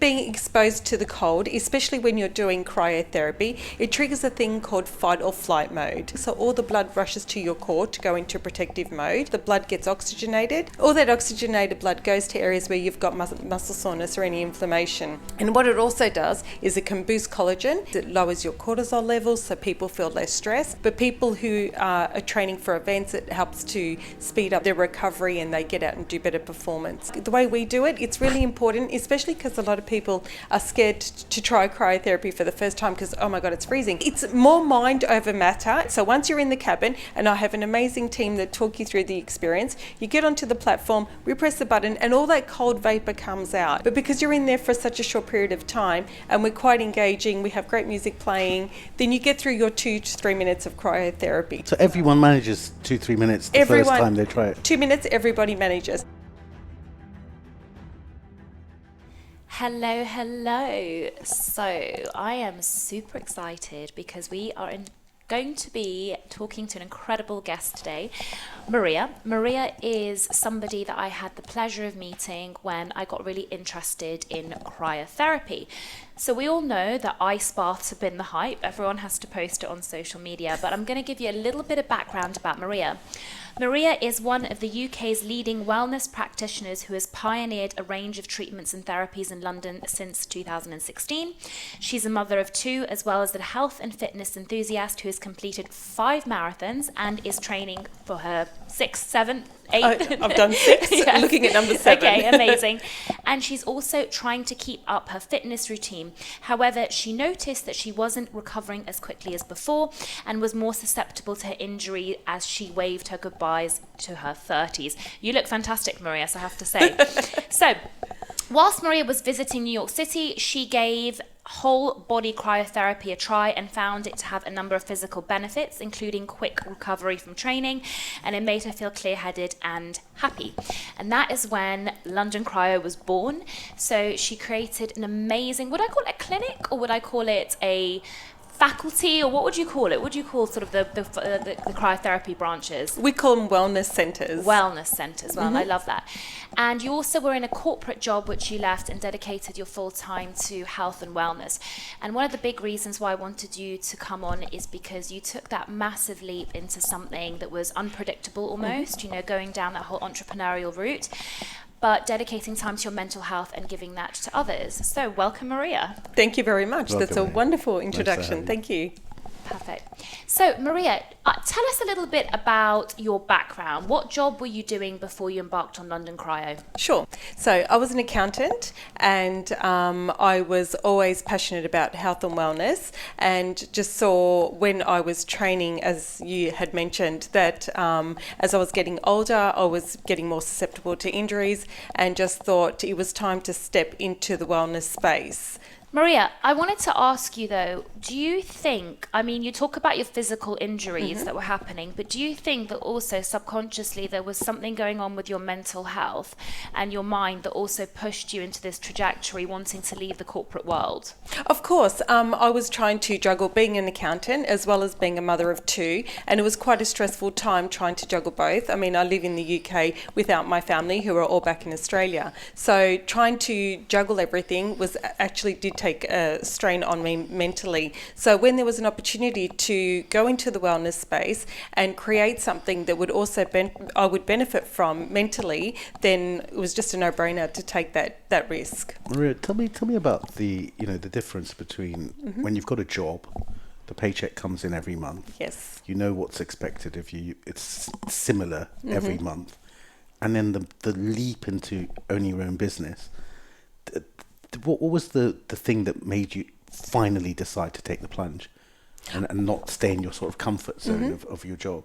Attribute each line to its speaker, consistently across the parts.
Speaker 1: Being exposed to the cold, especially when you're doing cryotherapy, it triggers a thing called fight or flight mode. So all the blood rushes to your core to go into protective mode. The blood gets oxygenated. All that oxygenated blood goes to areas where you've got muscle soreness or any inflammation. And what it also does is it can boost collagen. It lowers your cortisol levels so people feel less stressed. But people who are training for events, it helps to speed up their recovery and they get out and do better performance. The way we do it, it's really important, especially because a lot of people are scared to try cryotherapy for the first time because, oh my God, it's freezing. It's more mind over matter. So once you're in the cabin, and I have an amazing team that talk you through the experience, you get onto the platform, we press the button, and all that cold vapor comes out. But because you're in there for such a short period of time, and we're quite engaging, we have great music playing, then you get through your 2 to 3 minutes of cryotherapy.
Speaker 2: So everyone manages 2-3 minutes the first time they try it?
Speaker 1: 2 minutes, everybody manages.
Speaker 3: Hello. So I am super excited because we are going to be talking to an incredible guest today, Maria. Maria is somebody that I had the pleasure of meeting when I got really interested in cryotherapy. So we all know that ice baths have been the hype. Everyone has to post it on social media, but I'm going to give you a little bit of background about Maria. Maria is one of the UK's leading wellness practitioners who has pioneered a range of treatments and therapies in London since 2016. She's a mother of 2, as well as a health and fitness enthusiast who has completed 5 marathons and is training for her 6th, 7th, 8th.
Speaker 1: I've done 6, yes. Looking at number 7.
Speaker 3: Okay, amazing. And she's also trying to keep up her fitness routine. However, she noticed that she wasn't recovering as quickly as before and was more susceptible to her injury as she waved her goodbyes to her 30s. You look fantastic, Maria, so I have to say. So, whilst Maria was visiting New York City, she gave whole body cryotherapy a try and found it to have a number of physical benefits, including quick recovery from training, and it made her feel clear-headed and happy. And that is when London Cryo was born. So she created an amazing, would I call it a clinic or would I call it a faculty, or what would you call it? Would you call sort of the cryotherapy branches?
Speaker 1: We call them wellness centres.
Speaker 3: Wellness centres, well, I love that. And you also were in a corporate job which you left and dedicated your full time to health and wellness. And one of the big reasons why I wanted you to come on is because you took that massive leap into something that was unpredictable almost, you know, going down that whole entrepreneurial route, but dedicating time to your mental health and giving that to others. So welcome, Maria.
Speaker 1: Thank you very much.
Speaker 2: Welcome,
Speaker 1: That's a
Speaker 2: Maria.
Speaker 1: wonderful introduction.
Speaker 2: Nice
Speaker 1: Thank you.
Speaker 3: Perfect. So, Maria, tell us a little bit about your background. What job were you doing before you embarked on London Cryo?
Speaker 1: Sure. So I was an accountant and I was always passionate about health and wellness, and just saw when I was training, as you had mentioned, that as I was getting older, I was getting more susceptible to injuries, and just thought it was time to step into the wellness space.
Speaker 3: Maria, I wanted to ask you though, do you think, I mean, you talk about your physical injuries that were happening, but do you think that also subconsciously there was something going on with your mental health and your mind that also pushed you into this trajectory, wanting to leave the corporate world?
Speaker 1: Of course, I was trying to juggle being an accountant as well as being a mother of 2, and it was quite a stressful time trying to juggle both. I mean, I live in the UK without my family, who are all back in Australia. So trying to juggle everything did take a strain on me mentally. So when there was an opportunity to go into the wellness space and create something that would also I would benefit from mentally, then it was just a no-brainer to take that risk.
Speaker 2: Maria, tell me about the difference between when you've got a job, the paycheck comes in every month.
Speaker 1: Yes.
Speaker 2: You know what's expected of you. It's similar every month. And then the leap into owning your own business. What was the thing that made you finally decide to take the plunge and not stay in your sort of comfort zone of your job?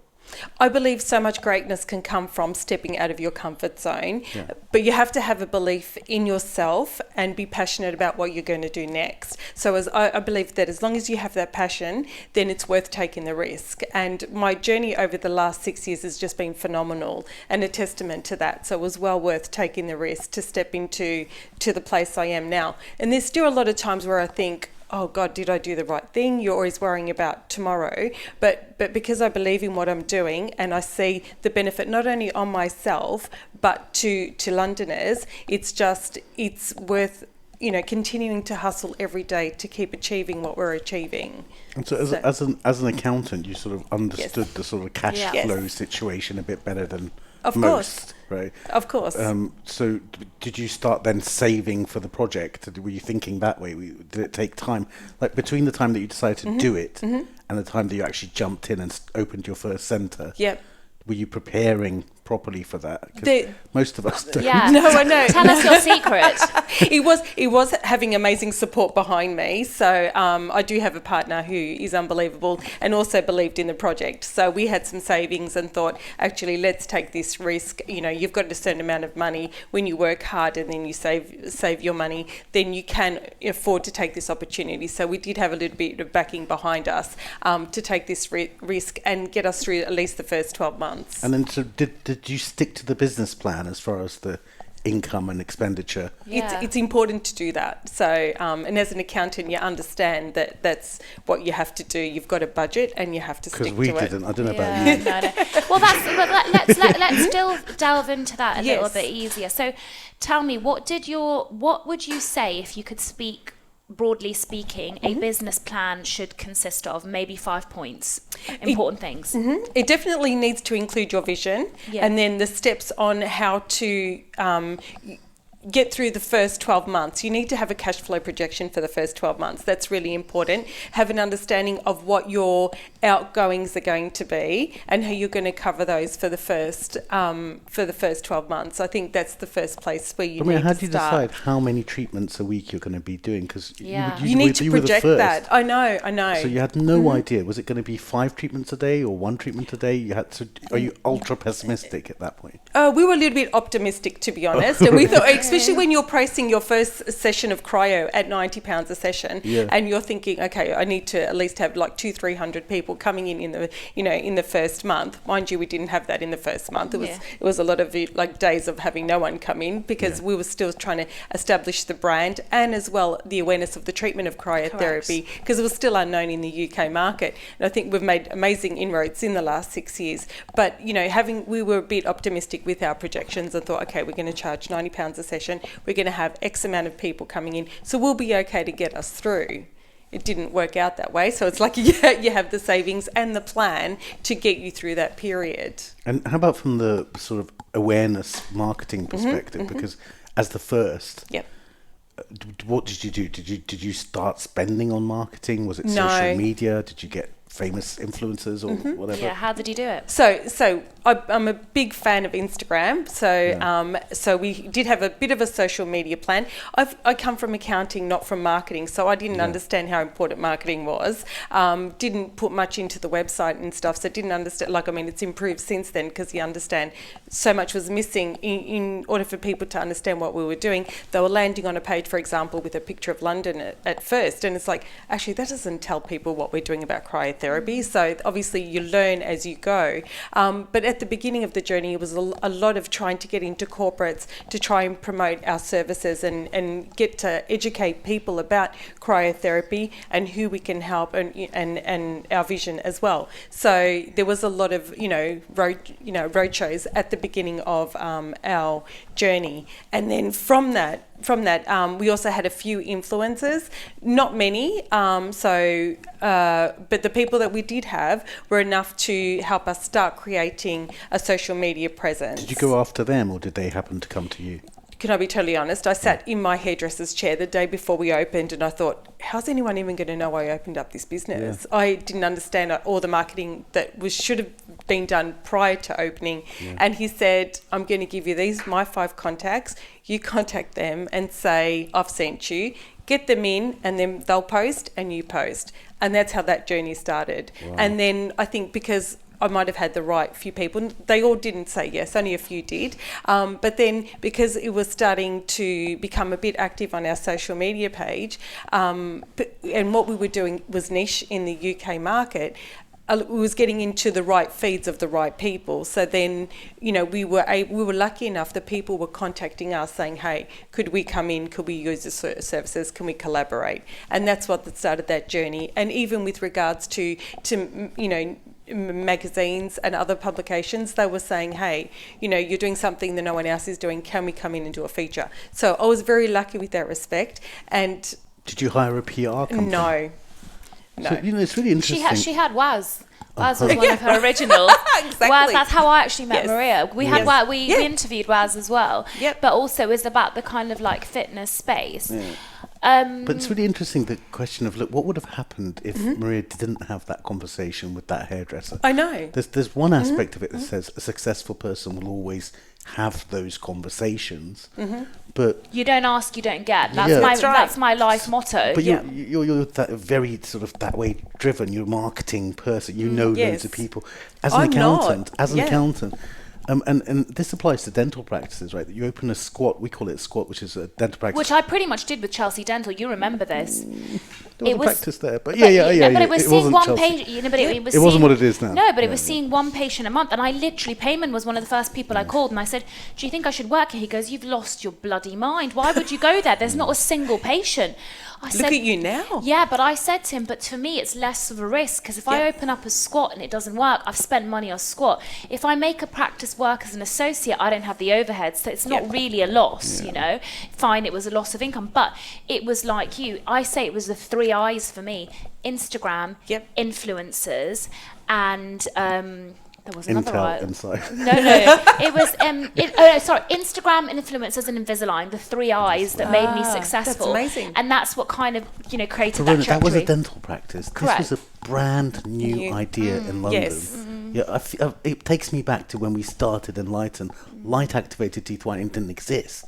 Speaker 1: I believe so much greatness can come from stepping out of your comfort zone, but you have to have a belief in yourself and be passionate about what you're going to do next. So I believe that as long as you have that passion, then it's worth taking the risk. And my journey over the last 6 years has just been phenomenal and a testament to that. So it was well worth taking the risk to step into the place I am now. And there's still a lot of times where I think, oh God, did I do the right thing? You're always worrying about tomorrow. But because I believe in what I'm doing and I see the benefit not only on myself, but to Londoners, it's worth continuing to hustle every day to keep achieving what we're achieving.
Speaker 2: And so, as an accountant, you sort of understood the sort of cash
Speaker 3: Yeah.
Speaker 2: flow situation a bit better than
Speaker 1: Of
Speaker 2: most, right?
Speaker 1: Of course.
Speaker 2: So, did you start then saving for the project? Were you thinking that way? Did it take time, like between the time that you decided to do it and the time that you actually jumped in and opened your first centre?
Speaker 1: Yep.
Speaker 2: Were you preparing properly for that? 'Cause most of us don't.
Speaker 3: Yeah.
Speaker 1: No, I know.
Speaker 3: Tell us your secret.
Speaker 1: It was having amazing support behind me. So I do have a partner who is unbelievable and also believed in the project. So we had some savings and thought, actually, let's take this risk. You've got a certain amount of money. When you work hard and then you save your money, then you can afford to take this opportunity. So we did have a little bit of backing behind us to take this risk and get us through at least the first 12 months.
Speaker 2: And then, so did you stick to the business plan as far as the income and expenditure?
Speaker 3: Yeah.
Speaker 1: It's important to do that. So, and as an accountant, you understand that that's what you have to do. You've got a budget and you have to stick to it.
Speaker 2: Because we didn't. I don't know about you.
Speaker 3: No. Well, let's still delve into that a little bit easier. So, tell me, what would you say, if you could speak broadly speaking, a business plan should consist of? Maybe 5 points, important things.
Speaker 1: It definitely needs to include your vision and then the steps on how to get through the first 12 months. You need to have a cash flow projection for the first 12 months. That's really important. Have an understanding of what your outgoings are going to be and how you're going to cover those for the first 12 months. I think that's the first place where you need to start.
Speaker 2: How do you decide how many treatments a week you're going to be doing? Because
Speaker 1: you need to project that. I know.
Speaker 2: So you had no idea. Was it going to be 5 treatments a day or 1 treatment a day? Are you ultra pessimistic at that point?
Speaker 1: We were a little bit optimistic, to be honest, and we thought, especially when you're pricing your first session of cryo at £90 a session, and you're thinking, okay, I need to at least have like 200-300 people coming in the first month. Mind you, we didn't have that in the first month. It was a lot of like days of having no one come in because we were still trying to establish the brand and as well the awareness of the treatment of cryotherapy because it was still unknown in the UK market. And I think we've made amazing inroads in the last 6 years. But we were a bit optimistic with our projections and thought, okay, we're going to charge £90 a session. We're going to have X amount of people coming in, so we'll be okay to get us through. It didn't work out that way, so it's like you have the savings and the plan to get you through that period.
Speaker 2: And how about from the sort of awareness marketing perspective? Because as the first, what did you do? Did you start spending on marketing? Was it social media? Did you get famous influencers or whatever?
Speaker 3: Yeah, how did you do it?
Speaker 1: So I'm a big fan of Instagram. So we did have a bit of a social media plan. I come from accounting, not from marketing, so I didn't understand how important marketing was. Didn't put much into the website and stuff, so didn't understand. It's improved since then because you understand so much was missing in order for people to understand what we were doing. They were landing on a page, for example, with a picture of London at first, and it's like, actually, that doesn't tell people what we're doing about cryotherapy. So obviously you learn as you go. But at the beginning of the journey, it was a lot of trying to get into corporates to try and promote our services and get to educate people about cryotherapy and who we can help and our vision as well. So there was a lot of roadshows at the beginning of our journey, and then from that we also had a few influencers, not many, but the people that we did have were enough to help us start creating a social media presence.
Speaker 2: Did you go after them or did they happen to come to you?
Speaker 1: Can I be totally honest? I sat in my hairdresser's chair the day before we opened and I thought, how's anyone even going to know I opened up this business? Yeah. I didn't understand all the marketing that should have been done prior to opening. Yeah. And he said, I'm going to give you my 5 contacts. You contact them and say, I've sent you. Get them in and then they'll post and you post. And that's how that journey started. Wow. And then I think because I might have had the right few people. They all didn't say yes, only a few did. But then because it was starting to become a bit active on our social media page, and what we were doing was niche in the UK market, it was getting into the right feeds of the right people. So then, we were lucky enough that people were contacting us saying, hey, could we come in? Could we use the services? Can we collaborate? And that's what started that journey. And even with regards to magazines and other publications, they were saying, hey, you know, you're doing something that no one else is doing. Can we come in and do a feature? So I was very lucky with that respect. And
Speaker 2: did you hire a PR company?
Speaker 1: No.
Speaker 2: So, you know, it's really interesting.
Speaker 3: She had Waz. Waz was one of her originals.
Speaker 1: Exactly.
Speaker 3: Waz, that's how I actually met
Speaker 1: Yes.
Speaker 3: Maria. We had Waz, we interviewed Waz as well.
Speaker 1: Yep.
Speaker 3: But also it's about the kind of like fitness space.
Speaker 2: Yeah. But it's really interesting, the question of, look, what would have happened if Maria didn't have that conversation with that hairdresser?
Speaker 1: I know.
Speaker 2: There's one aspect of it that says a successful person will always have those conversations, but
Speaker 3: You don't ask, you don't get. That's
Speaker 2: Yeah.
Speaker 3: my
Speaker 1: That's right.
Speaker 3: that's my life motto.
Speaker 2: but you're that very sort of that way driven. You're a marketing person. You know
Speaker 1: Yes.
Speaker 2: loads of people. As an
Speaker 1: I'm not.
Speaker 2: accountant, and this applies to dental practices, right? That you open a squat. We call it squat, which is a dental practice.
Speaker 3: Which I pretty much did with Chelsea Dental. You remember this?
Speaker 2: There was a practice there, but
Speaker 3: But
Speaker 2: yeah.
Speaker 3: But it was seeing
Speaker 2: wasn't
Speaker 3: one
Speaker 2: Chelsea.
Speaker 3: patient. You know, but it was
Speaker 2: It wasn't
Speaker 3: seeing-
Speaker 2: what it is now.
Speaker 3: No, but
Speaker 2: Yeah,
Speaker 3: it was seeing one patient a month, and I literally, Payman was one of the first people I called, and I said, "Do you think I should work here?" He goes, "You've lost your bloody mind. Why would you go there? There's not a single patient." I
Speaker 1: Look at you now.
Speaker 3: Yeah, but I said to him, but for me, it's less of a risk because if I
Speaker 1: Yeah.
Speaker 3: open up a squat and it doesn't work, I've spent money on squat. If I make a practice work as an associate, I don't have the overhead, so it's not really a loss, you know. Fine, it was a loss of income, but it was like you. I say it was the 3 I's for me: Instagram,
Speaker 1: Yep.
Speaker 3: influencers, and there was another
Speaker 2: Intel
Speaker 3: I.
Speaker 2: inside.
Speaker 3: No, it was Instagram, influencers, and Invisalign, the 3 I's that made me successful.
Speaker 1: That's amazing.
Speaker 3: And that's what kind of, you know, created
Speaker 2: Rhona,
Speaker 3: that
Speaker 2: that was a
Speaker 3: trajectory.
Speaker 2: dental practice.
Speaker 3: Correct.
Speaker 2: This was a brand new idea in London.
Speaker 1: Yes.
Speaker 2: Yeah, it takes me back to when we started Enlighten. Light activated teeth whitening didn't exist,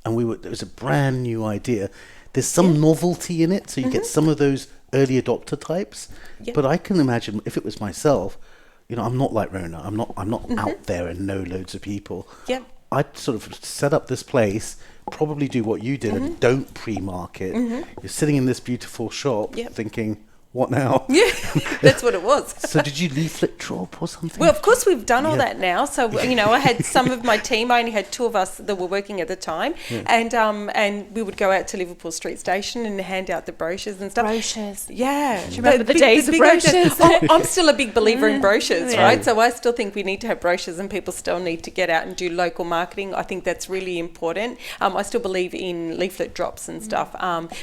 Speaker 2: and it was a brand new idea. There's some novelty in it, so you get some of those early adopter types. But I can imagine if it was myself, you know, I'm not like Rhona. I'm not out there and know loads of people.
Speaker 1: Yep.
Speaker 2: I'd sort of set up this place, probably do what you did and don't pre-market. You're sitting in this beautiful shop thinking, what now?
Speaker 1: Yeah, that's what it was.
Speaker 2: So did you leaflet drop or something?
Speaker 1: Well, of course, we've done all that now. So, you know, I had some of my team. I only had 2 of us that were working at the time. And we would go out to Liverpool Street Station and hand out the brochures and stuff.
Speaker 3: Brochures.
Speaker 1: Yeah.
Speaker 3: Do you remember the days of
Speaker 1: big
Speaker 3: brochures?
Speaker 1: I'm still a big believer in brochures, right? So I still think we need to have brochures and people still need to get out and do local marketing. I think that's really important. I still believe in leaflet drops and stuff.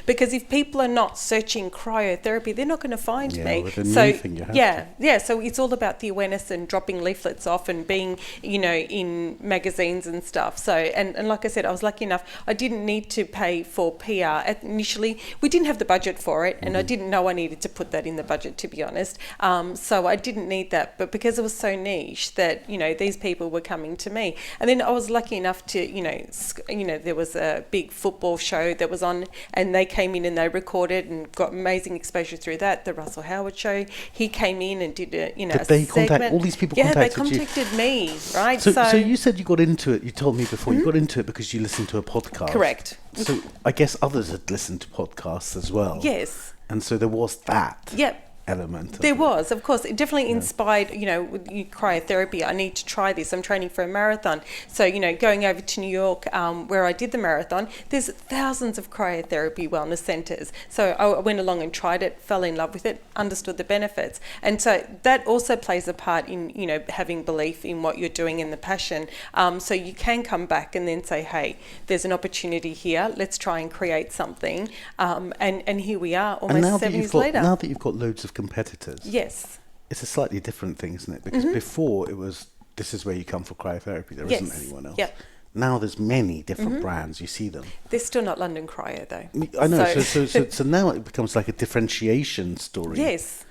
Speaker 1: Because if people are not searching cryotherapy, they're not going to find me.
Speaker 2: With a new thing you have
Speaker 1: So it's all about the awareness and dropping leaflets off and being, you know, in magazines and stuff. So and like I said, I was lucky enough. I didn't need to pay for PR initially. We didn't have the budget for it, and I didn't know I needed to put that in the budget, to be honest. So I didn't need that, but because it was so niche that, you know, these people were coming to me, and then I was lucky enough to, you know, there was a big football show that was on, and they came in and they recorded and got amazing exposure through that. The Russell Howard show, he came in and did a, you know,
Speaker 2: Did they
Speaker 1: a segment.
Speaker 2: contact all these people?
Speaker 1: Yeah, they
Speaker 2: contacted you?
Speaker 1: contacted me, right?
Speaker 2: So you said you got into it. You told me before you got into it because you listened to a podcast.
Speaker 1: Correct.
Speaker 2: So I guess others had listened to podcasts as well.
Speaker 1: Yes.
Speaker 2: And so there was that.
Speaker 1: Yep.
Speaker 2: Element of
Speaker 1: There
Speaker 2: it.
Speaker 1: was, of course. It definitely inspired, you know, with cryotherapy. I need to try this. I'm training for a marathon. So, you know, going over to New York, where I did the marathon, there's thousands of cryotherapy wellness centres. So I went along and tried it, fell in love with it, understood the benefits. And so that also plays a part in, you know, having belief in what you're doing and the passion. So you can come back and then say, hey, there's an opportunity here. Let's try and create something. And here we are, almost 7 years later.
Speaker 2: Now that you've got loads of competitors,
Speaker 1: Yes.
Speaker 2: it's a slightly different thing, isn't it? Because before it was, this is where you come for cryotherapy. There
Speaker 1: Yes.
Speaker 2: isn't anyone else.
Speaker 1: Yep.
Speaker 2: Now there's many different brands. You see them.
Speaker 1: They're still not London Cryo, though.
Speaker 2: I know. So now it becomes like a differentiation story.
Speaker 1: Yes.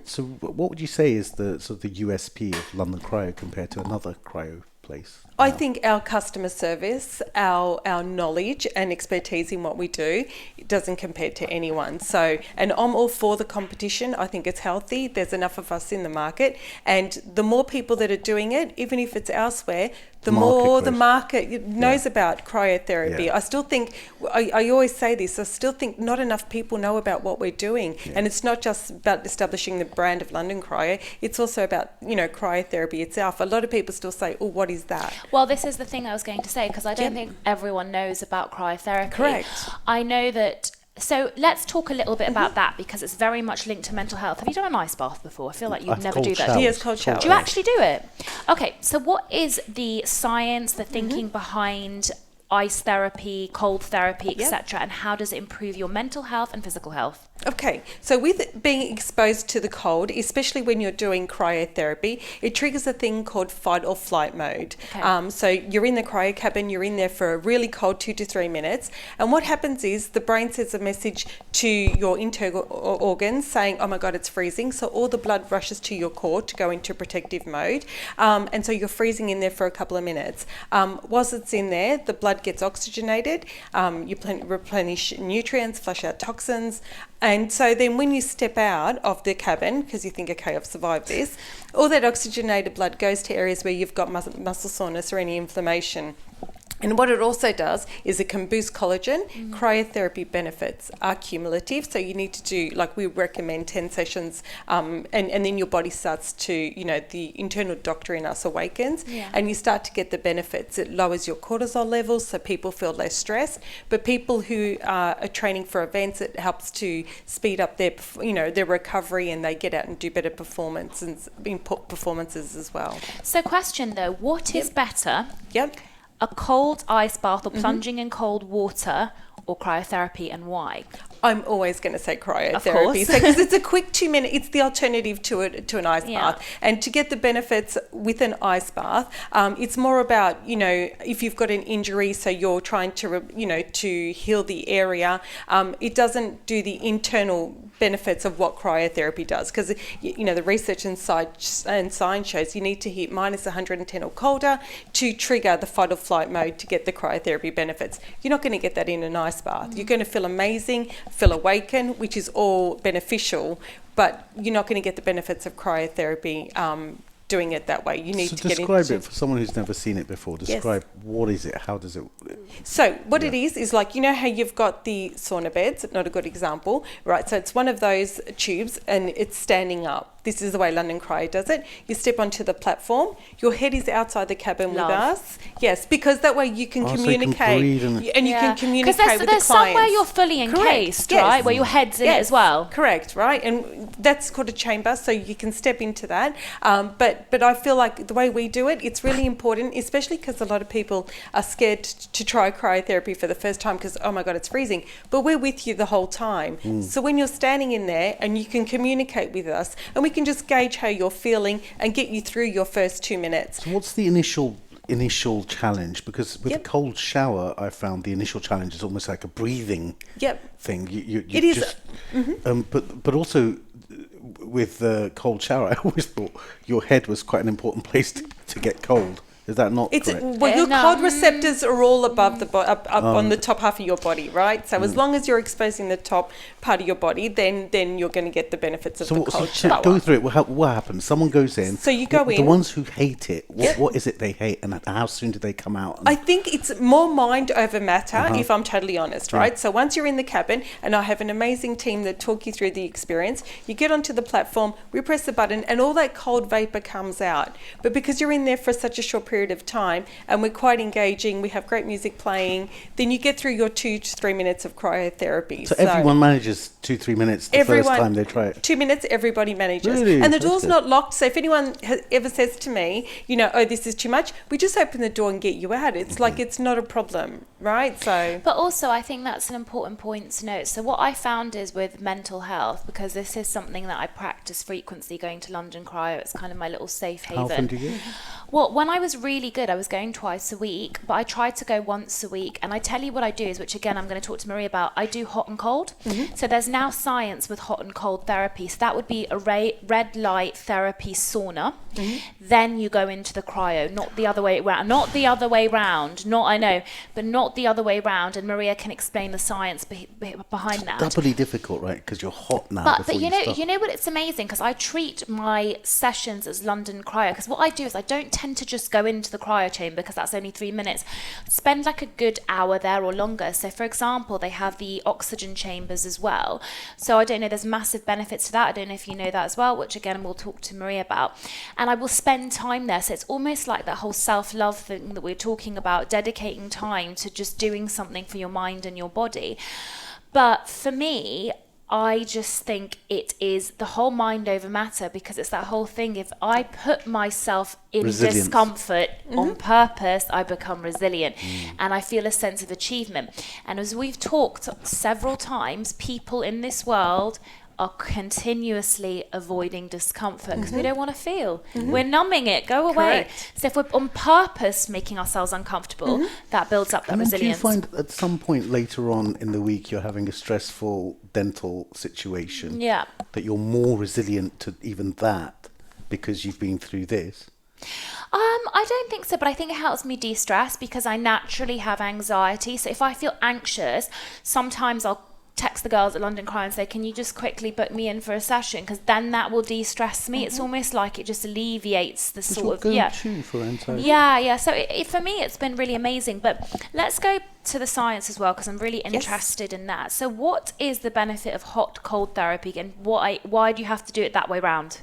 Speaker 2: So what would you say is the sort of the USP of London Cryo compared to another cryo place?
Speaker 1: I think our customer service, our knowledge and expertise in what we do, it doesn't compare to anyone. So, and I'm all for the competition. I think it's healthy. There's enough of us in the market, and the more people that are doing it, even if it's elsewhere, the more the market knows about cryotherapy.
Speaker 2: Yeah.
Speaker 1: I still think, I always say this, I still think not enough people know about what we're doing.
Speaker 2: Yeah.
Speaker 1: And it's not just about establishing the brand of London Cryo, it's also about, you know, cryotherapy itself. A lot of people still say, oh, what is that?
Speaker 3: Well, this is the thing I was going to say, because I don't think everyone knows about cryotherapy.
Speaker 1: Correct.
Speaker 3: I know that So let's talk a little bit about that, because it's very much linked to mental health. Have you done an ice bath before? I feel like you'd never do that.
Speaker 2: Showers.
Speaker 1: Yes, cold showers.
Speaker 3: Do you actually do it? Okay, so what is the science, the thinking behind ice therapy, cold therapy, etc., and how does it improve your mental health and physical health?
Speaker 1: Okay, so with being exposed to the cold, especially when you're doing cryotherapy, it triggers a thing called fight or flight mode.
Speaker 3: Okay.
Speaker 1: So you're in the cryo cabin, you're in there for a really cold 2 to 3 minutes, and what happens is the brain sends a message to your internal organs saying, oh my God, it's freezing. So all the blood rushes to your core to go into protective mode, and so you're freezing in there for a couple of minutes. Whilst it's in there, the blood gets oxygenated, you replenish nutrients, flush out toxins, and so then when you step out of the cabin, because you think, okay, I've survived this, all that oxygenated blood goes to areas where you've got muscle soreness or any inflammation. And what it also does is it can boost collagen. Cryotherapy benefits are cumulative, so you need to do, like we recommend 10 sessions, and then your body starts to, the internal doctor in us awakens, and you start to get the benefits. It lowers your cortisol levels, so people feel less stressed. But people who are training for events, it helps to speed up their, their recovery, and they get out and do better performances as well.
Speaker 3: So question though, what is better?
Speaker 1: Yep.
Speaker 3: A cold ice bath or plunging in cold water or cryotherapy, and why?
Speaker 1: I'm always going to say cryotherapy.
Speaker 3: Of course.
Speaker 1: Because it's a quick 2 minute, it's the alternative to an ice bath. And to get the benefits with an ice bath, it's more about, if you've got an injury, so you're trying to, to heal the area, it doesn't do the internal benefits of what cryotherapy does, because the research and science shows you need to hit minus 110 or colder to trigger the fight or flight mode to get the cryotherapy benefits. You're not going to get that in an ice bath. You're going to feel amazing, feel awaken, which is all beneficial, but you're not going to get the benefits of cryotherapy doing it that way. You need to get into...
Speaker 2: describe it for someone who's never seen it before. Describe what is it, how does it...
Speaker 1: So what it is like, how you've got the sauna beds, not a good example, right? So it's one of those tubes and it's standing up. This is the way London Cryo does it. You step onto the platform, your head is outside the cabin with us. Yes, because that way you can communicate,
Speaker 2: so you can breathe
Speaker 1: and you can communicate with the clients.
Speaker 3: There's somewhere you're fully encased, right? Where your head's in it as well.
Speaker 1: Correct, right? And that's called a chamber, so you can step into that. But I feel like the way we do it, it's really important, especially because a lot of people are scared to try cryotherapy for the first time because, oh my God, it's freezing. But we're with you the whole time. So when you're standing in there and you can communicate with us, and we can just gauge how you're feeling and get you through your first 2 minutes.
Speaker 2: So what's the initial challenge? Because with a cold shower, I found the initial challenge is almost like a breathing thing. It is. Just, but also with the cold shower, I always thought your head was quite an important place to get cold. Is that not correct?
Speaker 1: Well, your cold receptors are all above the up on the top half of your body, right? So as long as you're exposing the top part of your body, then you're going to get the benefits of the cold shower.
Speaker 2: Go through it. What happens? Someone goes in.
Speaker 1: So you go in.
Speaker 2: The ones who hate it, what is it they hate, and how soon do they come out?
Speaker 1: I think it's more mind over matter, if I'm totally honest, right? So once you're in the cabin, and I have an amazing team that talk you through the experience, you get onto the platform, we press the button, and all that cold vapor comes out. But because you're in there for such a short period of time and we're quite engaging, we have great music playing, then you get through your 2 to 3 minutes of cryotherapy.
Speaker 2: So everyone manages 2-3 minutes the first time they try it?
Speaker 1: 2 minutes, everybody manages.
Speaker 2: Really?
Speaker 1: And the door's not locked, so if anyone ever says to me, oh, this is too much, we just open the door and get you out. It's like it's not a problem, right? So,
Speaker 3: but also I think that's an important point to note. So what I found is with mental health, because this is something that I practice frequently, going to London Cryo, it's kind of my little safe haven.
Speaker 2: How often do you go?
Speaker 3: Well, when I was really good, I was going twice a week, but I tried to go once a week. And I tell you what I do is, which again, I'm going to talk to Maria about, I do hot and cold. So there's now science with hot and cold therapy. So that would be a red light therapy sauna. Then you go into the cryo, not the other way around. Not the other way round. I know, but not the other way round. And Maria can explain the science behind that.
Speaker 2: Doubly difficult, right? Because you're hot now.
Speaker 3: But you know what? It's amazing because I treat my sessions as London Cryo. Because what I do is I don't tend to just go into the cryo chamber because that's only 3 minutes. Spend like a good hour there or longer. So for example, they have the oxygen chambers as well. So I don't know, there's massive benefits to that. I don't know if you know that as well, which again we'll talk to Maria about. And I will spend time there. So it's almost like that whole self-love thing that we're talking about, dedicating time to just doing something for your mind and your body. But for me, I just think it is the whole mind over matter, because it's that whole thing. If I put myself in
Speaker 2: Resilience.
Speaker 3: discomfort on purpose, I become resilient and I feel a sense of achievement. And as we've talked several times, people in this world are continuously avoiding discomfort because we don't want to feel. We're numbing it. Go away.
Speaker 1: Correct.
Speaker 3: So if we're on purpose making ourselves uncomfortable, that builds up that
Speaker 2: And then do you
Speaker 3: resilience.
Speaker 2: find at some point later on in the week you're having a stressful dental situation
Speaker 3: Yeah.
Speaker 2: that you're more resilient to even that because you've been through this?
Speaker 3: I don't think so, but I think it helps me de-stress because I naturally have anxiety. So if I feel anxious, sometimes I'll text the girls at London Cryo and say, can you just quickly book me in for a session? Because then that will de-stress me. It's almost like it just alleviates the
Speaker 2: It's
Speaker 3: sort
Speaker 2: your
Speaker 3: of,
Speaker 2: go-to for anxiety.
Speaker 3: Yeah. So for me, it's been really amazing. But let's go to the science as well, because I'm really interested in that. So what is the benefit of hot-cold therapy, and why do you have to do it that way round?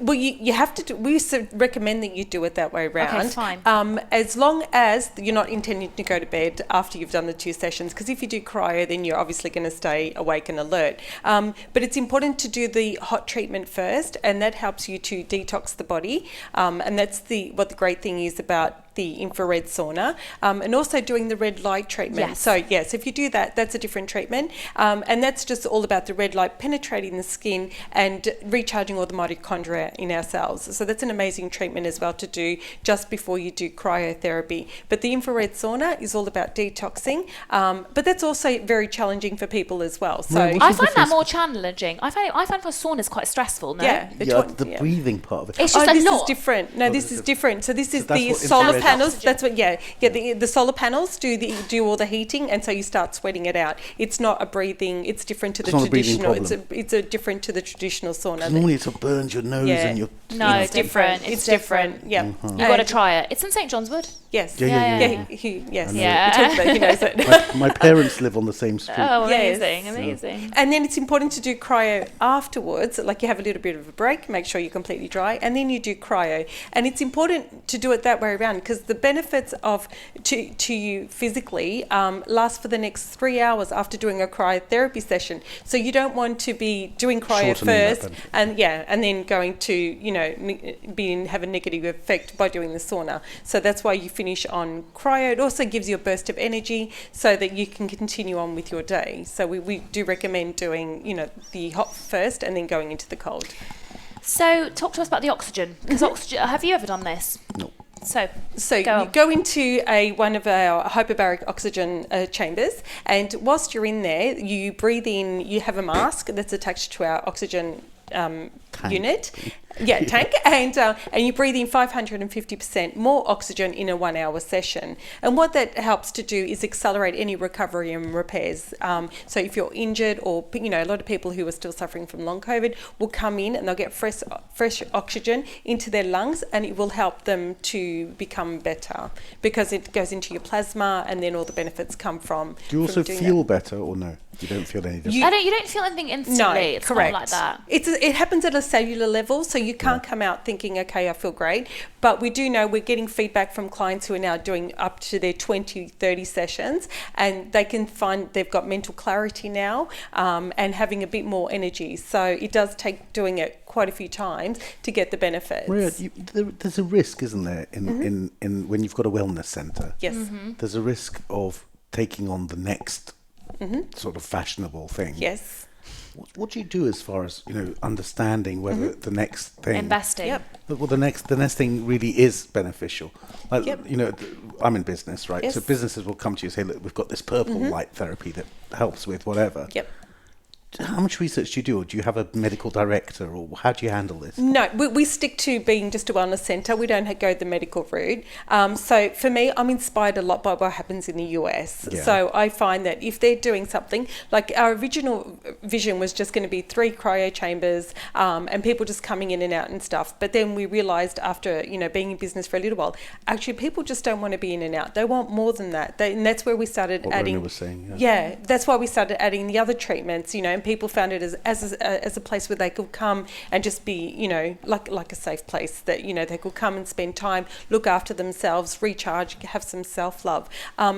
Speaker 1: Well, you have to do, we recommend that you do it that way around.
Speaker 3: Okay, fine.
Speaker 1: As long as you're not intending to go to bed after you've done the 2 sessions, because if you do cryo, then you're obviously going to stay awake and alert. But it's important to do the hot treatment first, and that helps you to detox the body. And that's what the great thing is about the infrared sauna, and also doing the red light treatment.
Speaker 3: Yes.
Speaker 1: So yes, if you do that, that's a different treatment, and that's just all about the red light penetrating the skin and recharging all the mitochondria in our cells. So that's an amazing treatment as well to do just before you do cryotherapy. But the infrared sauna is all about detoxing, but that's also very challenging for people as well. So
Speaker 2: Right,
Speaker 3: I
Speaker 2: what's the
Speaker 3: find that
Speaker 2: difference?
Speaker 3: more challenging. I find for saunas quite stressful, no?
Speaker 1: yeah,
Speaker 2: The breathing part of it.
Speaker 3: It's just a
Speaker 1: this
Speaker 3: lot.
Speaker 1: is different. No, this is different. So this is
Speaker 2: that's
Speaker 1: the
Speaker 2: what
Speaker 1: solar
Speaker 2: infrared
Speaker 1: panels.
Speaker 3: is.
Speaker 1: That's what. The solar panels do all the heating, and so you start sweating it out. It's not a breathing. It's different to the
Speaker 2: It's not a breathing
Speaker 1: traditional.
Speaker 2: problem.
Speaker 1: It's a different to the traditional sauna.
Speaker 2: Normally it sort of burns your nose
Speaker 1: Yeah.
Speaker 2: and your...
Speaker 3: No, it's different.
Speaker 1: It's different. Yeah.
Speaker 3: You got to try it. It's in St John's Wood.
Speaker 1: Yes.
Speaker 2: Yeah.
Speaker 1: Yes.
Speaker 3: Yeah.
Speaker 1: He talks about it, he knows it.
Speaker 2: My parents live on the same street.
Speaker 3: Oh,
Speaker 1: Yes.
Speaker 3: amazing.
Speaker 1: And then it's important to do cryo afterwards. Like you have a little bit of a break, make sure you're completely dry, and then you do cryo. And it's important to do it that way around because the benefits of to you physically last for the next 3 hours after doing a cryotherapy session. So you don't want to be doing cryo
Speaker 2: Shortening that
Speaker 1: first
Speaker 2: benefit.
Speaker 1: and then going to have a negative effect by doing the sauna. So that's why you finish on cryo. It also gives you a burst of energy so that you can continue on with your day. So we do recommend doing the hot first and then going into the cold.
Speaker 3: So talk to us about the oxygen. Because oxygen, have you ever done this?
Speaker 2: No.
Speaker 3: So
Speaker 1: you go into one of our hyperbaric oxygen chambers, and whilst you're in there, you breathe in. You have a mask that's attached to our oxygen unit. Tank, and you breathe in 550% more oxygen in a 1 hour session. And what that helps to do is accelerate any recovery and repairs. So if you're injured, or a lot of people who are still suffering from long COVID will come in and they'll get fresh oxygen into their lungs, and it will help them to become better because it goes into your plasma, and then all the benefits come from.
Speaker 2: Do you also
Speaker 1: from doing
Speaker 2: feel
Speaker 1: that.
Speaker 2: better or no? You don't feel any different?
Speaker 3: You don't feel anything instantly.
Speaker 1: No,
Speaker 3: it's
Speaker 1: correct.
Speaker 3: not like that.
Speaker 1: It happens at a cellular level, so you can't come out thinking, okay, I feel great. But we do know we're getting feedback from clients who are now doing up to their 20, 30 sessions, and they can find they've got mental clarity now and having a bit more energy. So it does take doing it quite a few times to get the benefits.
Speaker 2: Maria, there's a risk, isn't there, in when you've got a wellness centre?
Speaker 1: Yes.
Speaker 2: There's a risk of taking on the next sort of fashionable thing.
Speaker 1: Yes.
Speaker 2: What do you do as far as understanding whether the next thing,
Speaker 3: Investing.
Speaker 1: Yep.
Speaker 2: well, the next thing really is beneficial? Like,
Speaker 1: Yep.
Speaker 2: I'm in business, right?
Speaker 1: Yes.
Speaker 2: So businesses will come to you and say, look, we've got this purple light therapy that helps with whatever.
Speaker 1: Yep.
Speaker 2: How much research do you do, or do you have a medical director, or how do you handle this?
Speaker 1: No, we stick to being just a wellness centre. We don't go the medical route. So for me, I'm inspired a lot by what happens in the US.
Speaker 2: Yeah.
Speaker 1: So I find that if they're doing something, like our original vision was just going to be 3 cryo chambers and people just coming in and out and stuff. But then we realised after, being in business for a little while, actually people just don't want to be in and out. They want more than that. And that's where we started
Speaker 2: What
Speaker 1: adding...
Speaker 2: Rhona was saying.
Speaker 1: Yeah, that's why we started adding the other treatments, and people found it as a place where they could come and just be, you know, like a safe place that, you know, they could come and spend time, look after themselves, recharge, have some self-love.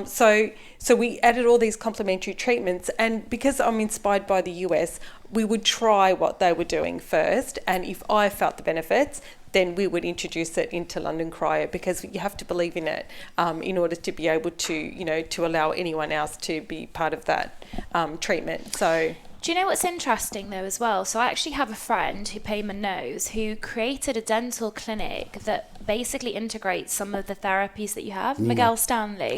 Speaker 1: So we added all these complementary treatments, and because I'm inspired by the US, we would try what they were doing first, and if I felt the benefits, then we would introduce it into London Cryo, because you have to believe in it in order to be able to, you know, to allow anyone else to be part of that treatment. So.
Speaker 3: Do you know what's interesting though as well? So I actually have a friend who Payman knows who created a dental clinic that basically integrates some of the therapies that you have. Miguel Stanley,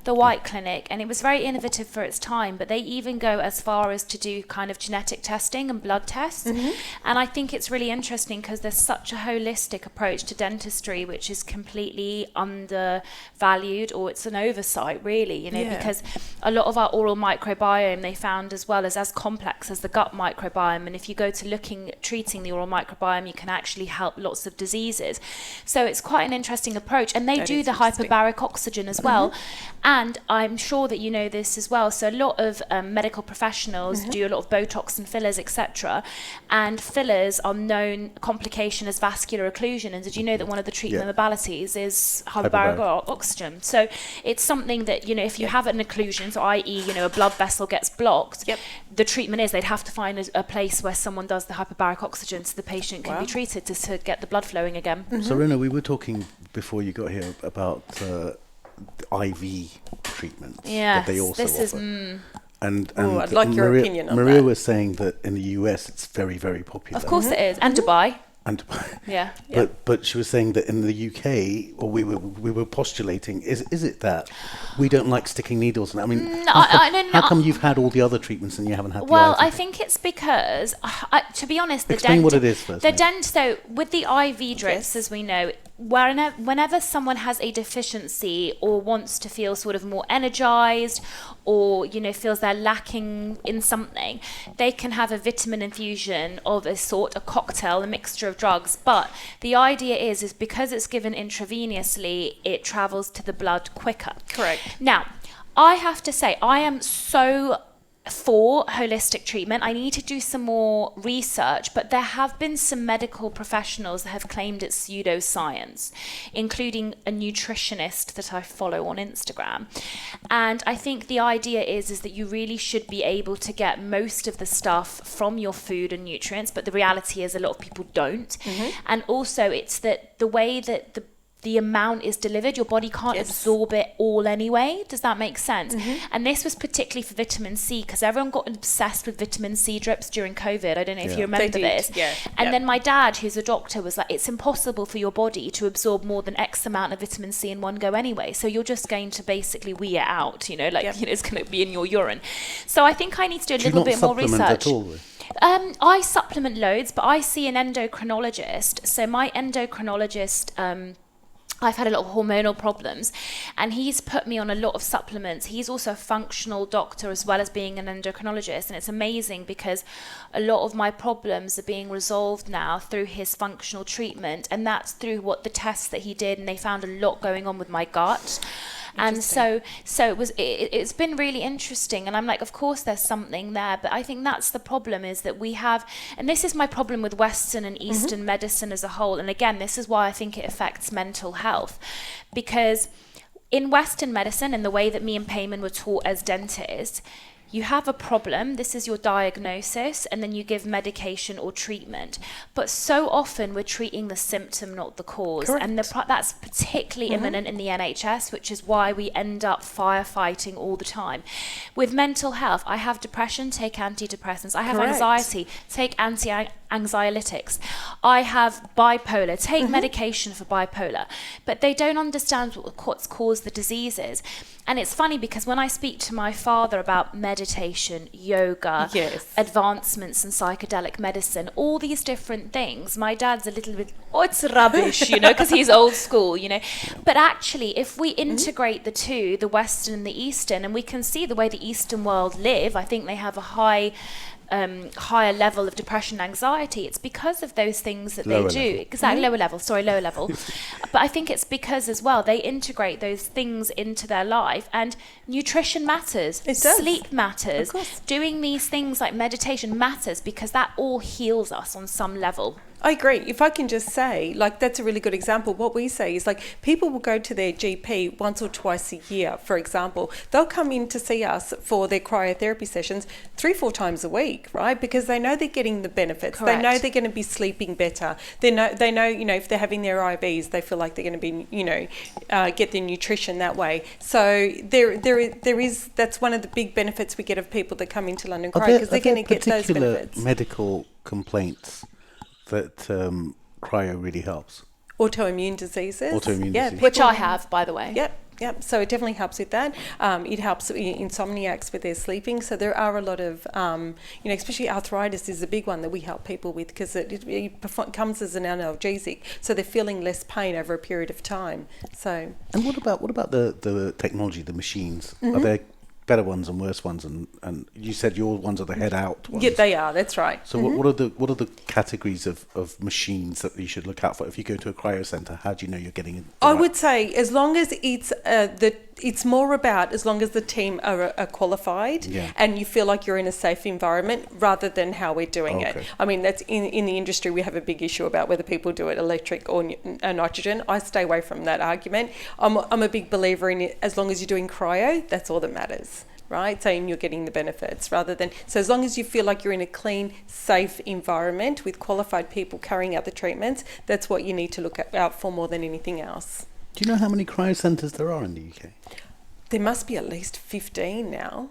Speaker 3: the White Clinic, and it was very innovative for its time, but they even go as far as to do kind of genetic testing and blood tests. And I think it's really interesting because there's such a holistic approach to dentistry, which is completely undervalued, or it's an oversight really, you know, because a lot of our oral microbiome they found as well as complex as the gut microbiome, and if you go to treating the oral microbiome, you can actually help lots of diseases. So it's quite an interesting approach, and they do the hyperbaric oxygen as well. And I'm sure that you know this as well. So a lot of medical professionals do a lot of Botox and fillers, etc. And fillers are known complication as vascular occlusion. And did you know that one of the treatment modalities is hyperbaric oxygen? So it's something that, you know, if you have an occlusion, so i.e., you know, a blood vessel gets blocked, the treatment is they'd have to find a place where someone does the hyperbaric oxygen so the patient can be treated to get the blood flowing again.
Speaker 2: So Rhona, we were talking before you got here about IV treatments that they also offer. And
Speaker 1: I'd like your opinion on
Speaker 2: Maria
Speaker 1: that.
Speaker 2: was saying that in the US it's very, very popular.
Speaker 3: Of course it is, and Dubai.
Speaker 2: But she was saying that in the UK, or we were postulating, is it that we don't like sticking needles in it? I mean, how come you've had all the other treatments and you haven't had the
Speaker 3: Well,
Speaker 2: IV?
Speaker 3: I think it's because, to be honest,
Speaker 2: Explain what it is first.
Speaker 3: So with the IV drips, as we know, whenever someone has a deficiency or wants to feel sort of more energized, or, you know, feels they're lacking in something, they can have a vitamin infusion of a sort, a cocktail, a mixture of drugs. But the idea is because it's given intravenously, it travels to the blood quicker.
Speaker 1: Correct.
Speaker 3: Now, I have to say, I am so for holistic treatment. I need to do some more research, but there have been some medical professionals that have claimed it's pseudoscience, including a nutritionist that I follow on Instagram. And I think the idea is that you really should be able to get most of the stuff from your food and nutrients, but the reality is a lot of people don't. And also it's that the way that the amount is delivered, your body can't absorb it all anyway. Does that make sense? And this was particularly for vitamin C, because everyone got obsessed with vitamin C drips during COVID. I don't know if you remember this. And then my dad, who's a doctor, was like, it's impossible for your body to absorb more than X amount of vitamin C in one go anyway. So you're just going to basically wee it out, you know, like you know, it's going to be in your urine. So I think I need to do a little bit more research. I supplement loads, but I see an endocrinologist. So my endocrinologist, I've had a lot of hormonal problems, and he's put me on a lot of supplements. He's also a functional doctor as well as being an endocrinologist, and it's amazing because a lot of my problems are being resolved now through his functional treatment, and that's through what the tests that he did, and they found a lot going on with my gut. And so it's been really interesting, and I'm like, of course there's something there, but I think that's the problem, is that we have, and this is my problem with Western and Eastern medicine as a whole, and again, this is why I think it affects mental health, because in Western medicine, and the way that me and Payman were taught as dentists, you have a problem, this is your diagnosis, and then you give medication or treatment. But so often we're treating the symptom, not the cause.
Speaker 1: Correct.
Speaker 3: And that's particularly imminent in the NHS, which is why we end up firefighting all the time. With mental health, I have depression, take antidepressants. I have anxiety, take anxiolytics. I have bipolar, take medication for bipolar. But they don't understand what's caused the diseases. And it's funny because when I speak to my father about meditation, yoga, advancements in psychedelic medicine, all these different things, my dad's a little bit, it's rubbish, you know, because he's old school, you know. But actually, if we integrate the two, the Western and the Eastern, and we can see the way the Eastern world live, I think they have a high higher level of depression and anxiety, it's because of those things that
Speaker 2: Lower
Speaker 3: they do.
Speaker 2: level.
Speaker 3: Exactly, lower level. But I think it's because as well, they integrate those things into their life, and nutrition matters.
Speaker 1: It does.
Speaker 3: Sleep matters.
Speaker 1: Of course.
Speaker 3: Doing these things like meditation matters, because that all heals us on some level.
Speaker 1: I agree. If I can just say, like, that's a really good example. What we say is, like, people will go to their GP once or twice a year, for example. They'll come in to see us for their cryotherapy sessions 3-4 times a week, right? Because they know they're getting the benefits.
Speaker 3: Correct.
Speaker 1: They know they're going to be sleeping better. They know, if they're having their IVs, they feel like they're going to be, get their nutrition that way. So there is, that's one of the big benefits we get of people that come into London Cryo, because they're going to get those benefits.
Speaker 2: Medical complaints that cryo really helps?
Speaker 1: Autoimmune diseases.
Speaker 2: Disease.
Speaker 3: Which I have, by the way.
Speaker 1: Yep. So it definitely helps with that. It helps insomniacs with their sleeping. So there are a lot of, especially arthritis is a big one that we help people with, because it comes as an analgesic. So they're feeling less pain over a period of time. So.
Speaker 2: And what about the technology, the machines? Are there better ones and worse ones? And you said your ones are the head out ones.
Speaker 1: Yeah, they are. That's right.
Speaker 2: So what are the categories of machines that you should look out for? If you go to a cryo center, how do you know you're getting it?
Speaker 1: I would say, as long as it's more about, as long as the team are qualified, and you feel like you're in a safe environment, rather than how we're doing it. I mean, that's in the industry, we have a big issue about whether people do it electric or nitrogen. I stay away from that argument. I'm a big believer in it. As long as you're doing cryo, that's all that matters. Right, so you're getting the benefits, rather than, so as long as you feel like you're in a clean, safe environment with qualified people carrying out the treatments, that's what you need to look out for more than anything else.
Speaker 2: Do you know how many cryo centres there are in the UK?
Speaker 1: There must be at least 15 now.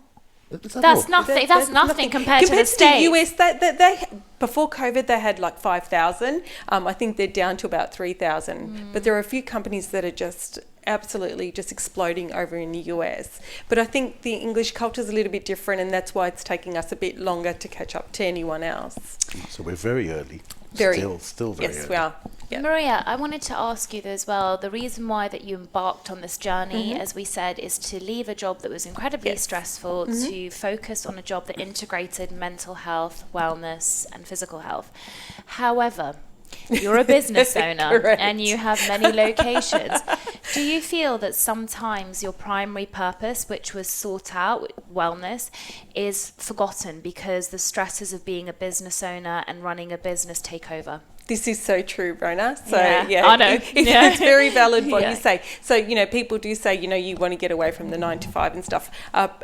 Speaker 3: That's nothing. That's nothing compared to the States.
Speaker 1: To the US, they before COVID they had like 5,000. I think they're down to about 3,000. But there are a few companies that are just absolutely just exploding over in the US. But I think the English culture is a little bit different, and that's why it's taking us a bit longer to catch up to anyone else.
Speaker 2: So we're very early. Still very early.
Speaker 1: Yes, we are. Yeah.
Speaker 3: Maria, I wanted to ask you as well, the reason why that you embarked on this journey, as we said, is to leave a job that was incredibly stressful, to focus on a job that integrated mental health, wellness and physical health. However, you're a business owner and you have many locations. Do you feel that sometimes your primary purpose, which was sought out, wellness, is forgotten because the stresses of being a business owner and running a business take over?
Speaker 1: This is so true, Rhona. So
Speaker 3: I know.
Speaker 1: It's very valid what you say. So, people do say, you want to get away from the 9 to 5 and stuff. But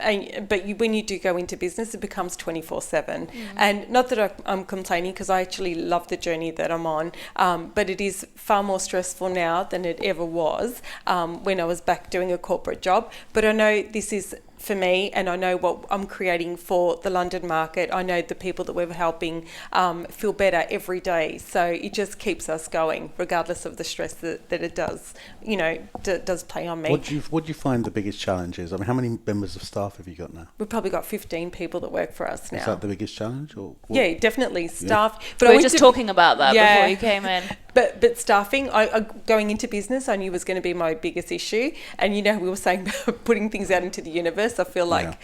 Speaker 1: when you do go into business, it becomes 24/7. And not that I'm complaining, because I actually love the journey that I'm on. But it is far more stressful now than it ever was when I was back doing a corporate job. But I know this is for me, and I know what I'm creating for the London market. I know the people that we're helping feel better every day. So it just keeps us going, regardless of the stress that it does, does play on me.
Speaker 2: What do you find the biggest challenge is? I mean, how many members of staff have you got now?
Speaker 1: We've probably got 15 people that work for us now.
Speaker 2: Is that the biggest challenge? Or
Speaker 1: yeah, definitely staff. But
Speaker 3: we were just talking about that before you came in.
Speaker 1: But staffing, I going into business, I knew was going to be my biggest issue. And we were saying about putting things out into the universe. I feel like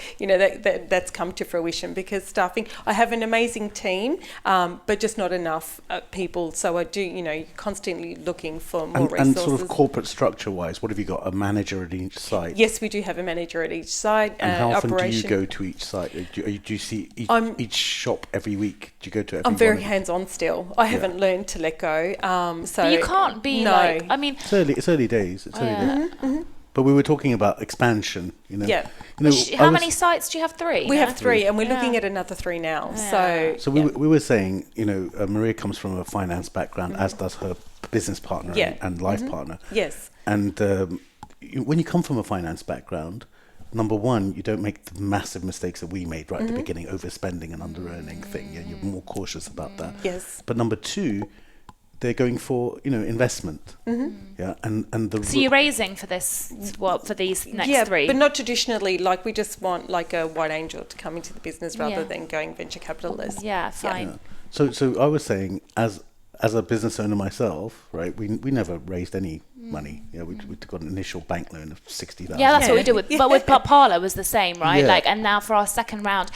Speaker 1: that's come to fruition, because staffing, I have an amazing team, but just not enough people. So I do, constantly looking for more resources.
Speaker 2: And sort of corporate structure wise, what have you got? A manager at each site?
Speaker 1: Yes, we do have a manager at each site.
Speaker 2: And how often do you go to each site? Do you see each shop every week? Do you go to every
Speaker 1: I'm very hands-on still. I haven't learned to let go.
Speaker 3: But you can't be
Speaker 2: it's early days. But we were talking about expansion,
Speaker 3: How many sites do you have? 3?
Speaker 1: We have 3, and we're looking at another 3 now.
Speaker 2: So we were saying, Maria comes from a finance background, as does her business partner and life partner.
Speaker 1: Yes.
Speaker 2: And when you come from a finance background, number one, you don't make the massive mistakes that we made right at the beginning, overspending and under-earning thing. Yeah, you're more cautious about that.
Speaker 1: Yes.
Speaker 2: But number 2, they're going for investment. So
Speaker 3: you're raising for this for these next 3?
Speaker 1: But not traditionally. Like, we just want like a white angel to come into the business rather than going venture capitalist.
Speaker 3: Fine.
Speaker 2: So I was saying, as a business owner myself, right, we never raised any money. We'd got an initial bank loan of 60,000.
Speaker 3: Yeah, that's what we did with, but with Parlour was the same, right?
Speaker 2: Yeah.
Speaker 3: And now for our second round.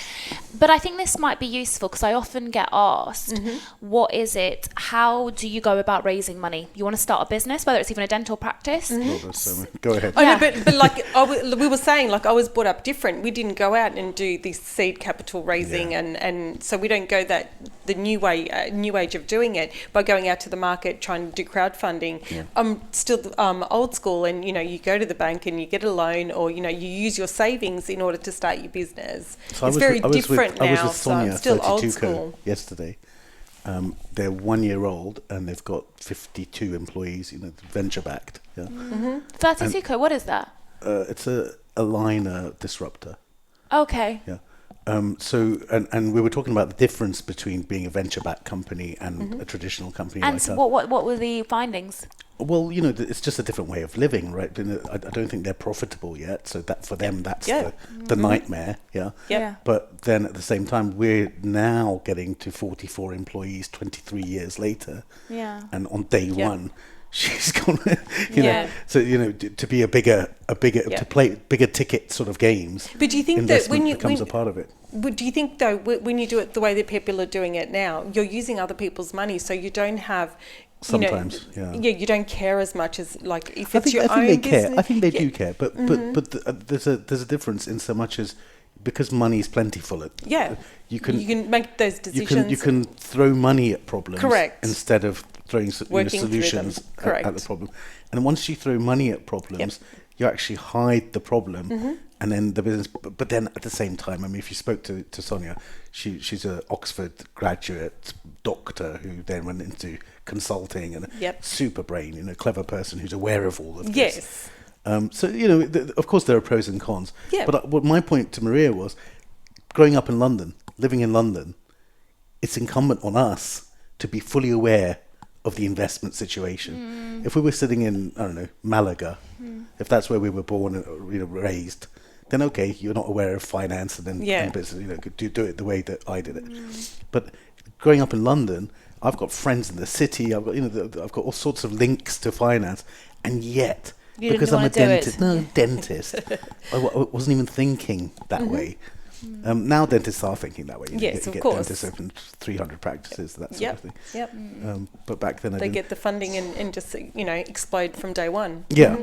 Speaker 3: But I think this might be useful because I often get asked, what is it? How do you go about raising money? You want to start a business, whether it's even a dental practice?
Speaker 2: Go ahead.
Speaker 1: Oh, no, but like we were saying, like I was brought up different. We didn't go out and do this seed capital raising, and so we don't go the new age of doing it by going out to the market trying to do crowdfunding.
Speaker 2: Yeah.
Speaker 1: I'm still old school, and you go to the bank and you get a loan, or you use your savings in order to start your business.
Speaker 2: So
Speaker 1: it's very different now.
Speaker 2: I was with Sonia,
Speaker 1: so still
Speaker 2: 32
Speaker 1: old
Speaker 2: Co,
Speaker 1: school.
Speaker 2: yesterday. They're 1 year old and they've got 52 employees. Venture backed. Yeah.
Speaker 3: 32 Co, what is that?
Speaker 2: It's a liner disruptor.
Speaker 3: Okay.
Speaker 2: Yeah. So we were talking about the difference between being a venture-backed company and a traditional company.
Speaker 3: And
Speaker 2: like
Speaker 3: so
Speaker 2: that.
Speaker 3: what were the findings?
Speaker 2: Well, it's just a different way of living, right? I don't think they're profitable yet, so that for them that's the nightmare.
Speaker 3: Yeah.
Speaker 2: But then at the same time, we're now getting to 44 employees 23 years later.
Speaker 3: Yeah.
Speaker 2: And on day one, she's gone. So to be a bigger to play bigger ticket sort of games.
Speaker 1: But do you think that when
Speaker 2: becomes a part of it?
Speaker 1: Do you think though when you do it the way that people are doing it now, you're using other people's money, so you don't have.
Speaker 2: Sometimes,
Speaker 1: you don't care as much as like if
Speaker 2: I
Speaker 1: it's
Speaker 2: think
Speaker 1: your
Speaker 2: they
Speaker 1: own business.
Speaker 2: care. I think they do care, but there's a difference in so much as because money is plentiful. You can
Speaker 1: make those decisions.
Speaker 2: You can throw money at problems,
Speaker 1: Correct,
Speaker 2: instead of throwing solutions at the problem. And once you throw money at problems, you actually hide the problem, and then the business. But then at the same time, I mean, if you spoke to Sonia, she's an Oxford graduate doctor who then went into consulting and a super brain, clever person who's aware of all of this.
Speaker 1: Yes.
Speaker 2: So of course there are pros and cons.
Speaker 1: Yeah.
Speaker 2: But what my point to Maria was, growing up in London, living in London, it's incumbent on us to be fully aware of the investment situation. If we were sitting in, I don't know, Malaga, if that's where we were born and raised, then okay, you're not aware of finance and business. Do it the way that I did it. But growing up in London, I've got friends in the city. I've got all sorts of links to finance, and yet because I'm a dentist, I wasn't even thinking that way. Now dentists are thinking that way.
Speaker 1: Yes,
Speaker 2: you
Speaker 1: of
Speaker 2: get
Speaker 1: course.
Speaker 2: dentists open 300 practices, that sort of thing.
Speaker 1: Yep.
Speaker 2: But back then
Speaker 1: they get the funding and just explode from day one.
Speaker 2: Yeah,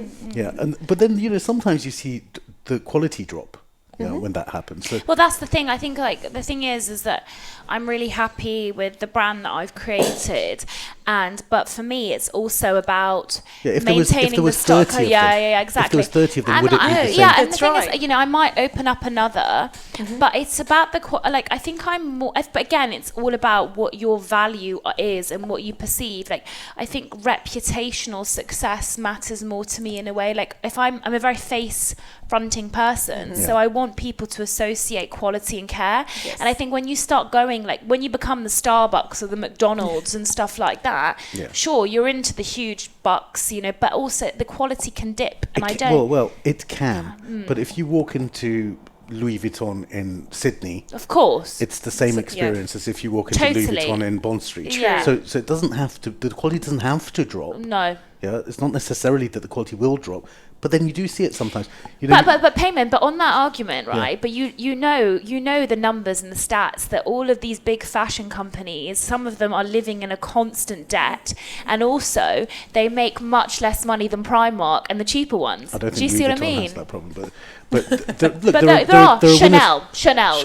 Speaker 2: but then sometimes you see the quality drop. When that happens. So,
Speaker 3: well, that's the thing. I think the thing is that I'm really happy with the brand that I've created, but for me, it's also about maintaining the stock. Yeah, exactly.
Speaker 2: If there was 30 of them, would it be the same?
Speaker 3: Yeah, and the thing is, I might open up another, but it's about I think I'm more. But again, it's all about what your value is and what you perceive. I think reputational success matters more to me in a way. If I'm a very face-fronting person, so I want people to associate quality and care. And I think when you start going, when you become the Starbucks or the McDonald's and stuff like that, sure, you're into the huge bucks, but also the quality can dip, and I don't.
Speaker 2: Well, it can. But if you walk into Louis Vuitton in Sydney,
Speaker 3: of course,
Speaker 2: it's the same experience as if you walk into Louis Vuitton in Bond Street. So it doesn't have to. The quality doesn't have to drop.
Speaker 3: No.
Speaker 2: Yeah, it's not necessarily that the quality will drop, but then you do see it sometimes.
Speaker 3: But Payman, but on that argument, right? But you know the numbers and the stats that all of these big fashion companies, some of them are living in a constant debt, and also they make much less money than Primark and the cheaper ones.
Speaker 2: I don't
Speaker 3: do you
Speaker 2: think
Speaker 3: see
Speaker 2: Louis
Speaker 3: what I
Speaker 2: Vuitton
Speaker 3: mean?
Speaker 2: has that problem, but look,
Speaker 3: there are Chanel,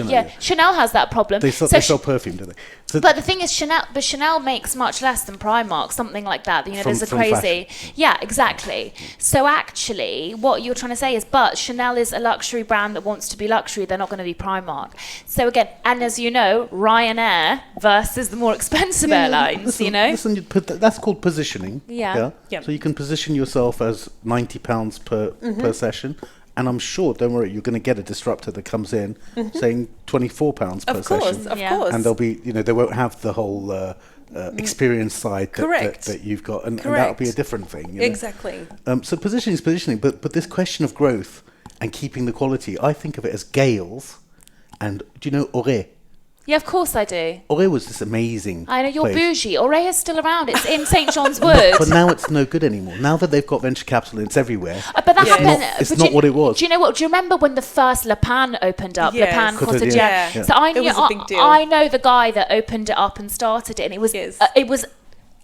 Speaker 2: yeah.
Speaker 3: Chanel has that problem.
Speaker 2: They sell perfume, don't they?
Speaker 3: But the thing is, Chanel makes much less than Primark, something like that. There's a crazy, exactly. So actually, what you're trying to say is, but Chanel is a luxury brand that wants to be luxury. They're not going to be Primark. So again, and as you know, Ryanair versus the more expensive airlines.
Speaker 2: Listen, that's called positioning.
Speaker 3: Yeah.
Speaker 2: So you can position yourself as £90 per session. And I'm sure, don't worry, you're going to get a disruptor that comes in saying £24 per session.
Speaker 1: Of course.
Speaker 2: And they'll be, they won't have the whole experience side that you've got, and that'll be a different thing.
Speaker 1: Exactly.
Speaker 2: So positioning is positioning, but this question of growth and keeping the quality, I think of it as Gales and, do you know Oré?
Speaker 3: Yeah, of course I do.
Speaker 2: Oreo was this amazing
Speaker 3: I know, you're
Speaker 2: place.
Speaker 3: bougie. Orea's still around. It's in St. John's Wood.
Speaker 2: But now it's no good anymore. Now that they've got venture capital and it's everywhere,
Speaker 3: But that happened.
Speaker 2: it's
Speaker 3: but
Speaker 2: not what it was.
Speaker 3: Do you know what? Do you remember when the first Le Pan opened up?
Speaker 1: Yes.
Speaker 3: Le Pan
Speaker 2: Couturier.
Speaker 3: Couturier.
Speaker 2: Yeah.
Speaker 3: So I
Speaker 1: It
Speaker 3: knew.
Speaker 1: was a big deal.
Speaker 3: I know the guy that opened it up and started it, and it was.
Speaker 1: Yes.
Speaker 3: It was.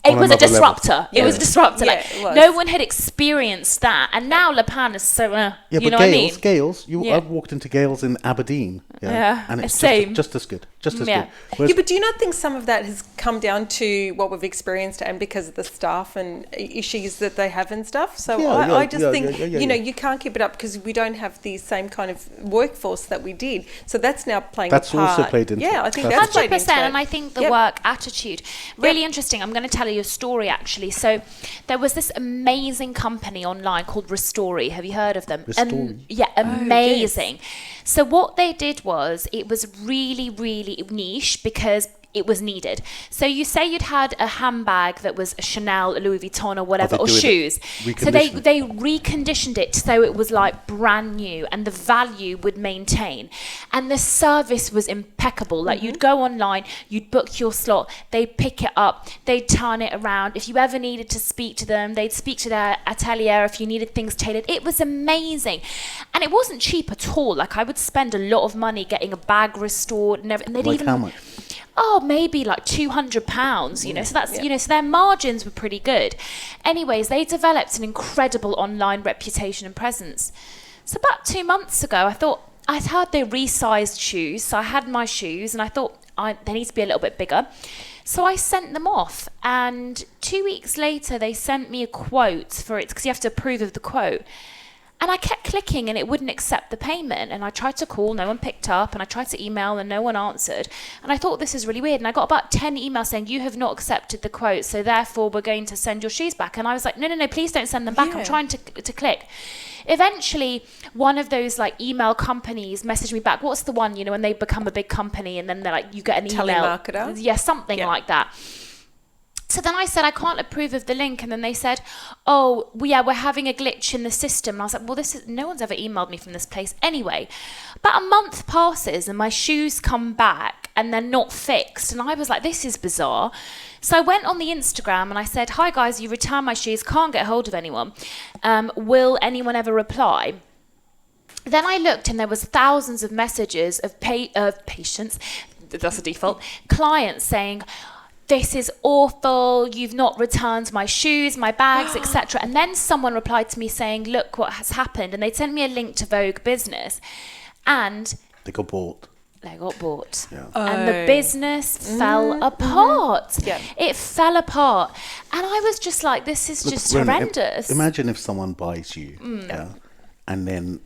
Speaker 2: On
Speaker 3: It was a
Speaker 2: another level.
Speaker 3: disruptor. It was a
Speaker 1: Yeah.
Speaker 3: disruptor.
Speaker 1: Yeah,
Speaker 3: Like
Speaker 1: it was.
Speaker 3: no one had experienced that, and now Le Pan is so.
Speaker 2: Yeah,
Speaker 3: you
Speaker 2: but
Speaker 3: know what I mean?
Speaker 2: Gales,
Speaker 3: Yeah.
Speaker 2: I've walked into Gales in Aberdeen.
Speaker 3: Yeah,
Speaker 2: and it's
Speaker 3: same.
Speaker 2: just as good. Just as
Speaker 3: Yeah.
Speaker 2: good. Whereas
Speaker 1: Yeah, but do you not think some of that has come down to what we've experienced and because of the staff and issues that they have and stuff? So I just think, you know, you can't keep it up because we don't have the same kind of workforce that we did. So that's now playing
Speaker 2: That's
Speaker 1: a part.
Speaker 2: also played into
Speaker 1: Yeah,
Speaker 2: it.
Speaker 1: I think
Speaker 2: That's
Speaker 1: that's played into
Speaker 3: 100%,
Speaker 1: it.
Speaker 3: and I think the
Speaker 1: Yep.
Speaker 3: work attitude really interesting. I'm going to tell you a story actually. So there was this amazing company online called Restory. Have you heard of them?
Speaker 2: Restory?
Speaker 3: Yeah, amazing. So what they did was it was really, really niche because it was needed. So you say you'd had a handbag that was a Chanel, a Louis Vuitton or whatever,
Speaker 2: they
Speaker 3: or
Speaker 2: do it
Speaker 3: shoes. So they
Speaker 2: reconditioned.
Speaker 3: reconditioned it so it was like brand new and the value would maintain. And the service was impeccable. Like you'd go online, you'd book your slot, they'd pick it up, they'd turn it around. If you ever needed to speak to them, they'd speak to their atelier if you needed things tailored. It was amazing. And it wasn't cheap at all. Like I would spend a lot of money getting a bag restored and everything.
Speaker 2: like how much?
Speaker 3: Oh, maybe like £200, you know, so that's, you know, so their margins were pretty good. Anyways, they developed an incredible online reputation and presence. So about 2 months ago, I thought, I'd heard they resized shoes. So I had my shoes and I thought they need to be a little bit bigger. So I sent them off, and 2 weeks later, they sent me a quote for it because you have to approve of the quote. And I kept clicking and it wouldn't accept the payment. And I tried to call, no one picked up. And I tried to email and no one answered. And I thought this is really weird. And I got about 10 emails saying, you have not accepted the quote, so therefore we're going to send your shoes back. And I was like, no, please don't send them back. I'm trying to click. Eventually, one of those like email companies messaged me back. What's the one, you know, when they become a big company and then they're like, you get an email.
Speaker 1: Telemarketer?
Speaker 3: Yeah, something like that. So then I said, I can't approve of the link. And then they said, oh, well, yeah, we're having a glitch in the system. And I was like, well, no one's ever emailed me from this place. Anyway, about a month passes and my shoes come back and they're not fixed. And I was like, this is bizarre. So I went on the Instagram and I said, hi guys, you returned my shoes, can't get hold of anyone. Will anyone ever reply? Then I looked and there was thousands of messages of patients, that's a default, clients saying, this is awful, you've not returned my shoes, my bags, etc. And then someone replied to me saying, look what has happened. And they sent me a link to Vogue Business. And
Speaker 2: They got bought.
Speaker 3: they got bought.
Speaker 2: Yeah.
Speaker 3: And the business fell apart.
Speaker 1: Yeah.
Speaker 3: It fell apart. And I was just like, this is just
Speaker 2: Rhona,
Speaker 3: horrendous.
Speaker 2: Imagine if someone buys you, and then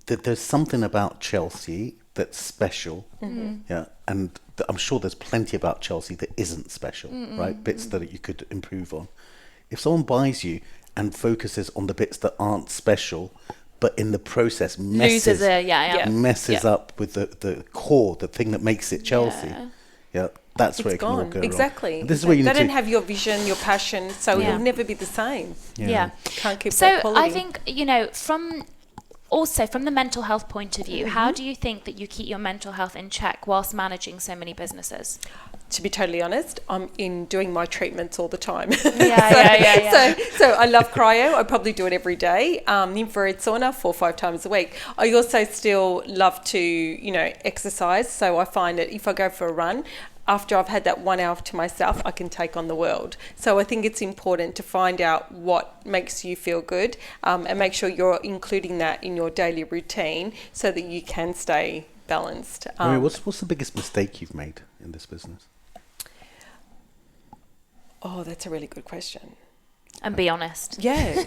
Speaker 2: there's something about Chelsea that's special, and I'm sure there's plenty about Chelsea that isn't special, right? Bits that you could improve on. If someone buys you and focuses on the bits that aren't special, but in the process messes up with the core, the thing that makes it Chelsea, that's where it can all go wrong.
Speaker 1: Exactly.
Speaker 2: And this is where you
Speaker 1: they
Speaker 2: need
Speaker 1: don't
Speaker 2: to
Speaker 1: have your vision, your passion, so it'll never be the same.
Speaker 3: Yeah.
Speaker 1: Can't keep that
Speaker 3: So
Speaker 1: quality.
Speaker 3: I think, you know, from the mental health point of view, how do you think that you keep your mental health in check whilst managing so many businesses?
Speaker 1: To be totally honest, I'm in doing my treatments all the time.
Speaker 3: Yeah.
Speaker 1: So I love cryo. I probably do it every day. Infrared sauna 4 or 5 times a week. I also still love to, you know, exercise. So I find that if I go for a run, after I've had that 1 hour to myself, I can take on the world. So I think it's important to find out what makes you feel good, and make sure you're including that in your daily routine so that you can stay balanced.
Speaker 2: Maria, what's the biggest mistake you've made in this business?
Speaker 1: Oh, that's a really good question.
Speaker 3: And be honest.
Speaker 1: Yeah,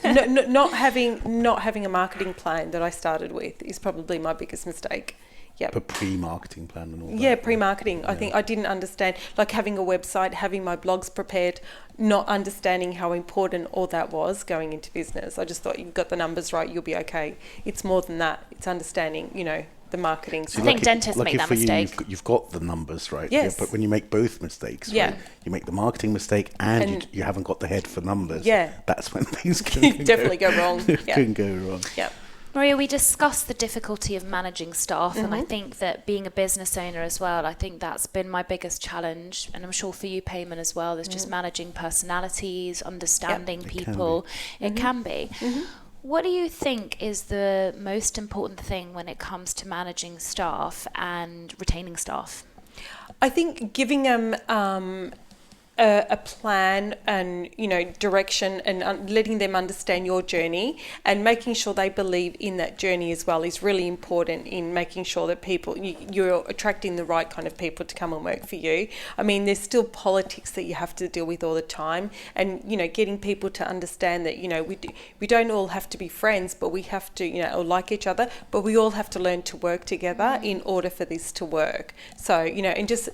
Speaker 1: not having a marketing plan that I started with is probably my biggest mistake. Yep.
Speaker 2: A pre-marketing plan and all that.
Speaker 1: Yeah, pre-marketing. I think I didn't understand, like having a website, having my blogs prepared, not understanding how important all that was going into business. I just thought you've got the numbers right, you'll be okay. It's more than that. It's understanding, you know, the marketing.
Speaker 3: I think dentists make that mistake.
Speaker 2: You've got the numbers right.
Speaker 1: Yes.
Speaker 2: But when you make both mistakes, right, you make the marketing mistake and you haven't got the head for numbers.
Speaker 1: Yeah.
Speaker 2: That's when things can
Speaker 1: definitely go wrong.
Speaker 2: Can go wrong.
Speaker 1: Yeah.
Speaker 3: Maria, we discussed the difficulty of managing staff, and I think that being a business owner as well, I think that's been my biggest challenge, and I'm sure for you, Payman, as well. There's just managing personalities, understanding people. It can be. What do you think is the most important thing when it comes to managing staff and retaining staff?
Speaker 1: I think giving them a plan and, you know, direction, and letting them understand your journey and making sure they believe in that journey as well is really important in making sure that people, you're attracting the right kind of people to come and work for you. I mean, there's still politics that you have to deal with all the time, and, you know, getting people to understand that, you know, we don't all have to be friends, but we have to, you know, or like each other, but we all have to learn to work together in order for this to work. So, you know, and just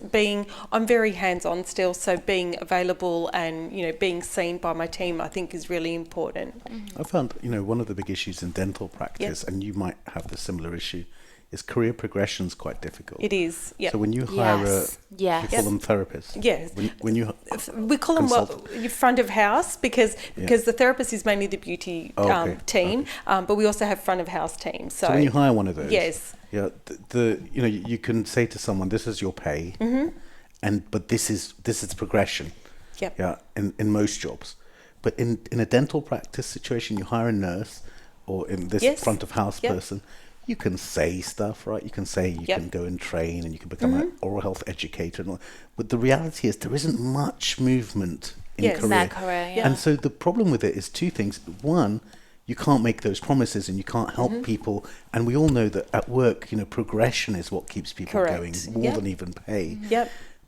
Speaker 1: I'm very hands-on still, so being available and, you know, being seen by my team, I think is really important.
Speaker 2: I found, you know, one of the big issues in dental practice, and you might have the similar issue, is career progression is quite difficult.
Speaker 1: It is, yeah.
Speaker 2: So when you hire you call them therapists.
Speaker 1: Yes.
Speaker 2: When you
Speaker 1: we call them front of house because the therapist is mainly the beauty team, but we also have front of house teams. So
Speaker 2: when you hire one of those,
Speaker 1: yes,
Speaker 2: you know, you can say to someone, this is your pay, but this is progression.
Speaker 1: Yep.
Speaker 2: Yeah, in most jobs. But in a dental practice situation, you hire a nurse or in this front of house person, you can say stuff, right? You can say you can go and train and you can become an oral health educator. And all. But the reality is there isn't much movement in career. And so the problem with it is two things. One, you can't make those promises and you can't help people. And we all know that at work, you know, progression is what keeps people going more than even pay.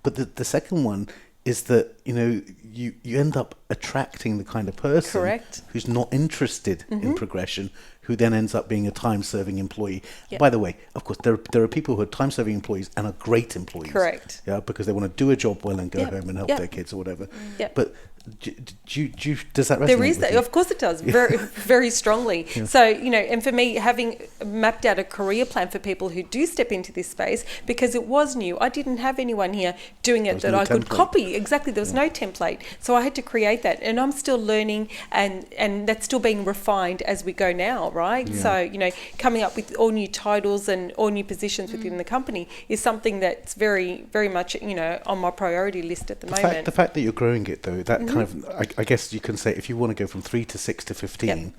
Speaker 2: But the second one is that, you know, you end up attracting the kind of person who's not interested in progression, who then ends up being a time-serving employee. By the way, of course, there are people who are time-serving employees and are great employees. Yeah, because they want to do a job well and go home and help their kids or whatever. But does that resonate?
Speaker 1: There is that, of course it does, very very strongly. So, you know, and for me, having mapped out a career plan for people who do step into this space, because it was new, I didn't have anyone here doing it that I could copy. Exactly, there was no template, so I had to create that, and I'm still learning, and that's still being refined as we go now, right? So, you know, coming up with all new titles and all new positions within the company is something that's very, very much, you know, on my priority list at the moment.
Speaker 2: The fact that you're growing it, though, that kind of, I guess you can say, if you want to go from 3 to 6 to 15,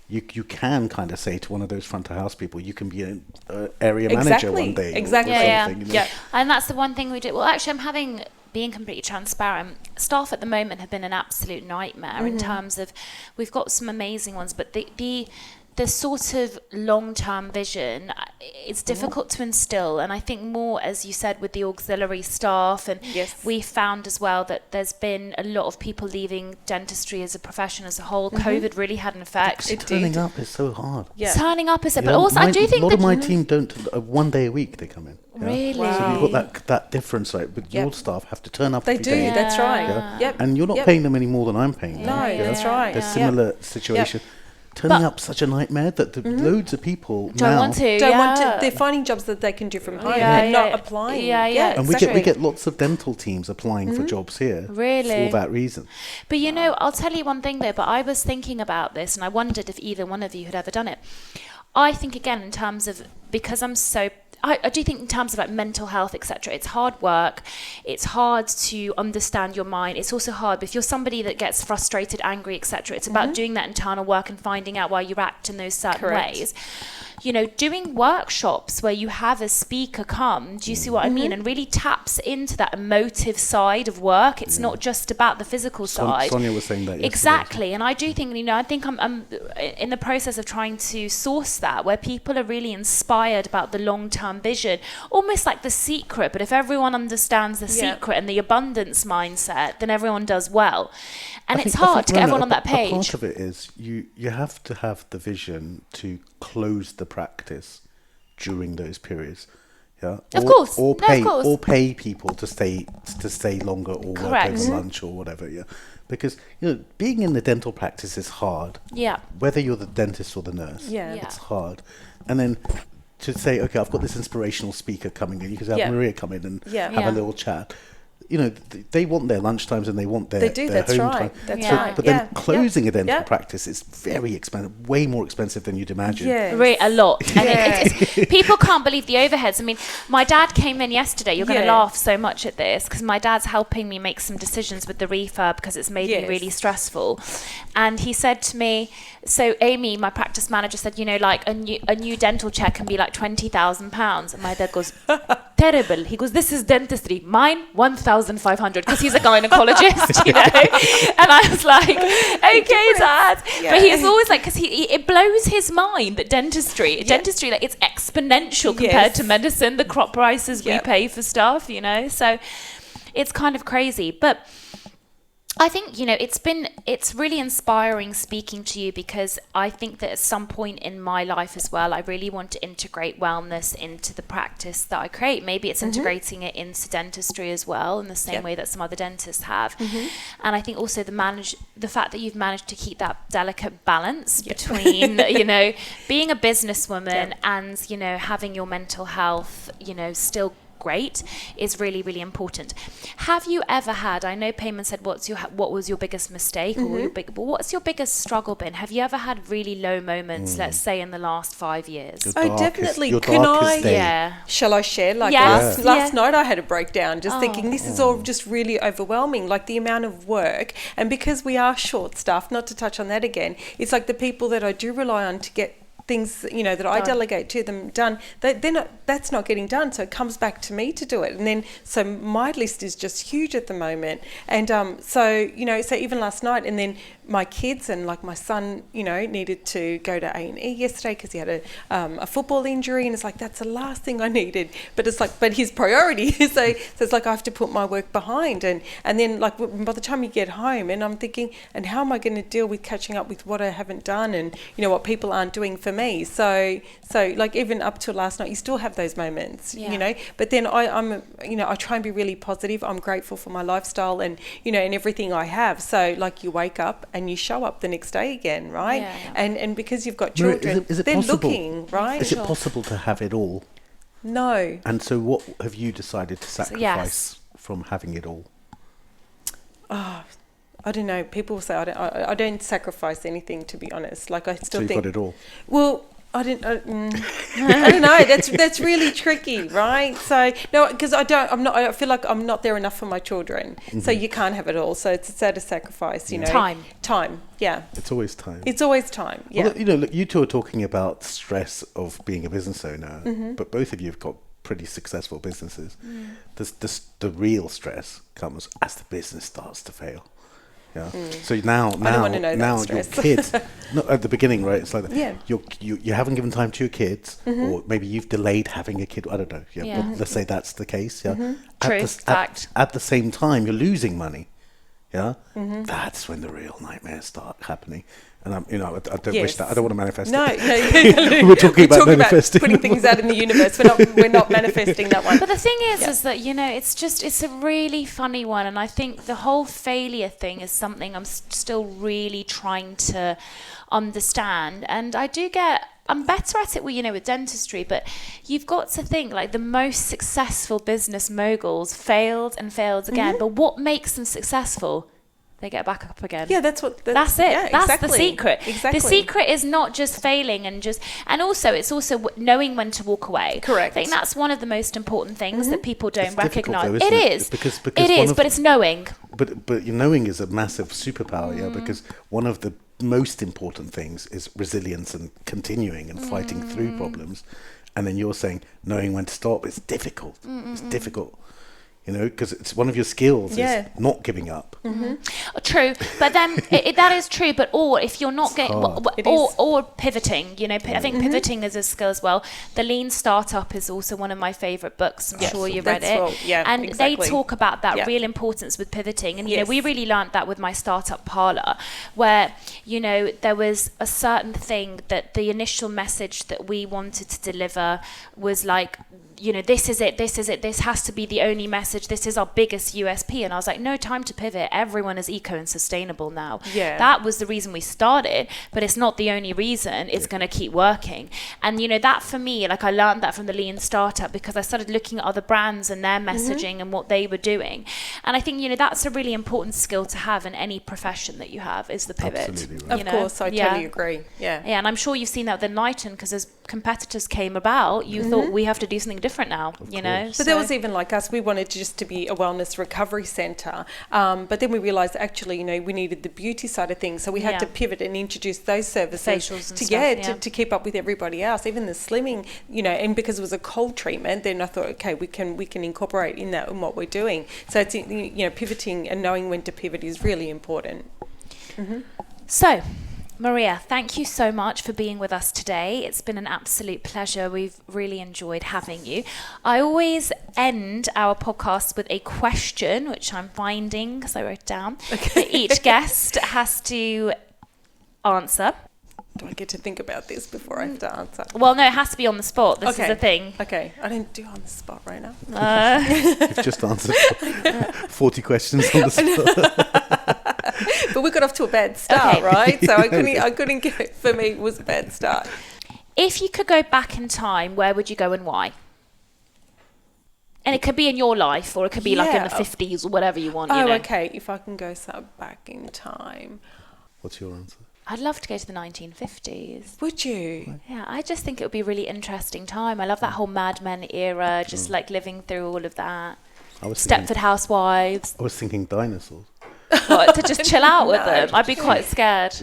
Speaker 2: you can kind of say to one of those front of house people, you can be an area manager one day. Or something, you know?
Speaker 3: And that's the one thing we do. Well, actually, being completely transparent, staff at the moment have been an absolute nightmare in terms of, we've got some amazing ones, but the sort of long-term vision, it's difficult to instill. And I think more, as you said, with the auxiliary staff, and we found as well that there's been a lot of people leaving dentistry as a profession as a whole. COVID really had an effect.
Speaker 2: Turning up is so hard.
Speaker 3: Turning up is it, but also I do think
Speaker 2: a lot of my team don't, 1 day a week they come in.
Speaker 3: Really?
Speaker 2: So you've got that difference, right? But your staff have to turn up every day.
Speaker 1: They do, that's right.
Speaker 2: And you're not paying them any more than I'm paying them.
Speaker 1: No, that's right.
Speaker 2: There's similar situation. Turning up such a nightmare that loads of people
Speaker 3: don't want to.
Speaker 1: They're finding jobs that they can do from home and not applying.
Speaker 2: And we get lots of dental teams applying for jobs here for that reason.
Speaker 3: But you know, I'll tell you one thing though, but I was thinking about this and I wondered if either one of you had ever done it. I think again in terms of, because I do think in terms of like mental health, etc., it's hard work. It's hard to understand your mind. It's also hard if you're somebody that gets frustrated, angry, etc. It's about doing that internal work and finding out why you act in those certain ways. You know, doing workshops where you have a speaker come, do you see what I mean? And really taps into that emotive side of work. It's not just about the physical side.
Speaker 2: Sonia was saying that yesterday.
Speaker 3: Exactly. And I do think, you know, I think I'm in the process of trying to source that, where people are really inspired about the long-term vision, almost like The Secret. But if everyone understands The Secret and the abundance mindset, then everyone does well. And it's hard to get everyone on that page.
Speaker 2: Part of it is you have to have the vision to close the practice during those periods.
Speaker 3: Of course.
Speaker 2: Or pay people to stay longer or work over lunch or whatever. Because, you know, being in the dental practice is hard. Whether you're the dentist or the nurse, it's hard. And then to say, okay, I've got this inspirational speaker coming in. You can have Maria come in and have a little chat. they want their lunchtimes and they want their
Speaker 1: They do,
Speaker 2: their
Speaker 1: that's
Speaker 2: home
Speaker 1: right.
Speaker 2: time.
Speaker 1: That's
Speaker 3: Yeah.
Speaker 1: right.
Speaker 2: But then
Speaker 1: Yeah.
Speaker 2: closing a dental
Speaker 1: Yeah.
Speaker 2: practice is very expensive, way more expensive than you'd imagine.
Speaker 1: Yeah.
Speaker 3: A lot. And
Speaker 1: Yeah.
Speaker 3: it's people can't believe the overheads. I mean, my dad came in yesterday. You're going to
Speaker 1: Yeah.
Speaker 3: laugh so much at this because my dad's helping me make some decisions with the refurb because it's made me
Speaker 1: Yes.
Speaker 3: really stressful. And he said to me, so Amy, my practice manager, said, like a new dental chair can be like £20,000. And my dad goes, terrible. He goes, this is dentistry. Mine, 1,500 because he's a gynecologist, And I was like, okay, Dad.
Speaker 1: Yeah.
Speaker 3: But he's always like, because it blows his mind that dentistry, like it's exponential compared
Speaker 1: Yes.
Speaker 3: to medicine, the crop prices we
Speaker 1: Yep.
Speaker 3: pay for stuff, So it's kind of crazy. But I think, it's really inspiring speaking to you because I think that at some point in my life as well, I really want to integrate wellness into the practice that I create. Maybe it's integrating it into dentistry as well in the same way that some other dentists have. And I think also the fact that you've managed to keep that delicate balance between, being a businesswoman and, having your mental health, still great is really, really important. Have you ever had, I know Payman said what was your biggest mistake or but what's your biggest struggle been? Have you ever had really low moments, let's say in the last 5 years?
Speaker 1: Oh, definitely.
Speaker 2: Your
Speaker 1: Can
Speaker 2: darkest
Speaker 1: I?
Speaker 2: day.
Speaker 3: Yeah.
Speaker 1: Shall I share? Like
Speaker 3: Yes.
Speaker 1: last
Speaker 3: Yeah.
Speaker 1: night I had a breakdown just thinking this is all just really overwhelming, like the amount of work. And because we are short staffed, not to touch on that again, it's like the people that I do rely on to get things that I delegate to them done, that's not getting done, so it comes back to me to do it. And then so my list is just huge at the moment, and so even last night, and then my kids and like my son needed to go to A&E yesterday because he had a football injury, and it's like that's the last thing I needed, but it's like his priority. so it's like I have to put my work behind, and then like by the time you get home, and I'm thinking, and how am I going to deal with catching up with what I haven't done and what people aren't doing for me. So like even up to last night, you still have those moments, but then I'm I try and be really positive. I'm grateful for my lifestyle and and everything I have. So like you wake up and you show up the next day again, right?
Speaker 3: Yeah.
Speaker 1: And because you've got
Speaker 2: Maria,
Speaker 1: children,
Speaker 2: is it
Speaker 1: they're
Speaker 2: possible?
Speaker 1: looking, right?
Speaker 2: Is it possible to have it all?
Speaker 1: No.
Speaker 2: And so what have you decided to sacrifice from having it all?
Speaker 1: I don't know. People say I don't sacrifice anything, to be honest. Like I still
Speaker 2: So you've
Speaker 1: think
Speaker 2: got it all.
Speaker 1: Well, I don't know. That's really tricky, right? So no, because I feel like I'm not there enough for my children. So you can't have it all. So it's at a sacrifice, Time. Yeah.
Speaker 2: It's always time.
Speaker 1: It's always time. Yeah.
Speaker 2: Well, look, you two are talking about stress of being a business owner, but both of you have got pretty successful businesses. The real stress comes as the business starts to fail. Yeah. So now
Speaker 1: don't want to know
Speaker 2: now
Speaker 1: that
Speaker 2: your
Speaker 1: stress.
Speaker 2: kids, not at the beginning, right? It's like
Speaker 1: Yeah.
Speaker 2: you haven't given time to your kids, or maybe you've delayed having a kid. I don't know. Yeah.
Speaker 3: Yeah.
Speaker 2: Let's say that's the case. Yeah.
Speaker 3: True. Fact.
Speaker 2: At the same time, you're losing money. Yeah. That's when the real nightmares start happening. And I don't wish
Speaker 1: Yes.
Speaker 2: that. I don't want to manifest
Speaker 1: No,
Speaker 2: it.
Speaker 1: no.
Speaker 2: We're talking about manifesting.
Speaker 1: putting things out in the universe. We're not manifesting that one.
Speaker 3: But the thing is that, it's a really funny one. And I think the whole failure thing is something I'm still really trying to understand. And I'm better at it with dentistry, but you've got to think like the most successful business moguls failed and failed again. But what makes them successful? They get back up again.
Speaker 1: Yeah, that's it.
Speaker 3: That's
Speaker 1: exactly.
Speaker 3: the secret.
Speaker 1: Exactly.
Speaker 3: The secret is not just failing and also it's also knowing when to walk away.
Speaker 1: Correct.
Speaker 3: I think that's one of the most important things that people don't
Speaker 2: It's difficult
Speaker 3: recognize.
Speaker 2: though, isn't
Speaker 3: It
Speaker 2: it?
Speaker 3: is.
Speaker 2: Because
Speaker 3: it is, but it's knowing.
Speaker 2: But your knowing is a massive superpower, because one of the most important things is resilience and continuing and fighting through problems. And then you're saying knowing when to stop is difficult. It's difficult. Because it's one of your skills is not giving up.
Speaker 3: True, but then that is true. But if you're not getting, or pivoting, I think pivoting is a skill as well. The Lean Startup is also one of my favorite books. I'm sure you read it.
Speaker 1: Well, yeah,
Speaker 3: and
Speaker 1: exactly.
Speaker 3: they talk about that real importance with pivoting. And we really learned that with my startup parlor, where there was a certain thing that the initial message that we wanted to deliver was like this is it, this has to be the only message, this is our biggest USP. And I was like, no, time to pivot. Everyone is eco and sustainable now.
Speaker 1: Yeah.
Speaker 3: That was the reason we started, but it's not the only reason. It's going to keep working. And that for me, like I learned that from the Lean Startup, because I started looking at other brands and their messaging and what they were doing. And I think, that's a really important skill to have in any profession that you have, is the pivot.
Speaker 2: Absolutely right.
Speaker 1: Of course, I totally agree. Yeah.
Speaker 3: Yeah, and I'm sure you've seen that with Enlighten, because as competitors came about, you thought we have to do something different now,
Speaker 1: But there was even like us, we wanted just to be a wellness recovery centre, but then we realised actually, we needed the beauty side of things, so we had to pivot and introduce those services
Speaker 3: Facials and stuff,
Speaker 1: to keep up with everybody else, even the slimming, and because it was a cold treatment, then I thought, okay, we can incorporate in that in what we're doing. So it's pivoting and knowing when to pivot is really important.
Speaker 3: So, Maria, thank you so much for being with us today. It's been an absolute pleasure. We've really enjoyed having you. I always end our podcast with a question, which I'm finding because I wrote it down, that each guest has to answer.
Speaker 1: Do I get to think about this before I have to answer?
Speaker 3: Well, no, it has to be on the spot. This is the thing.
Speaker 1: Okay, I didn't do it on the spot right now.
Speaker 2: You've just answered 40 questions on the spot.
Speaker 1: But we got off to a bad start, right? So I couldn't get it. For me, it was a bad start.
Speaker 3: If you could go back in time, where would you go and why? And it could be in your life, or it could be like in the 50s or whatever you want.
Speaker 1: Okay. If I can go back in time.
Speaker 2: What's your answer?
Speaker 3: I'd love to go to the 1950s.
Speaker 1: Would you?
Speaker 3: Yeah, I just think it would be a really interesting time. I love that whole Mad Men era, just like living through all of that. Stepford Housewives.
Speaker 2: I was thinking dinosaurs.
Speaker 3: What, to just chill out with them? I'd be quite scared.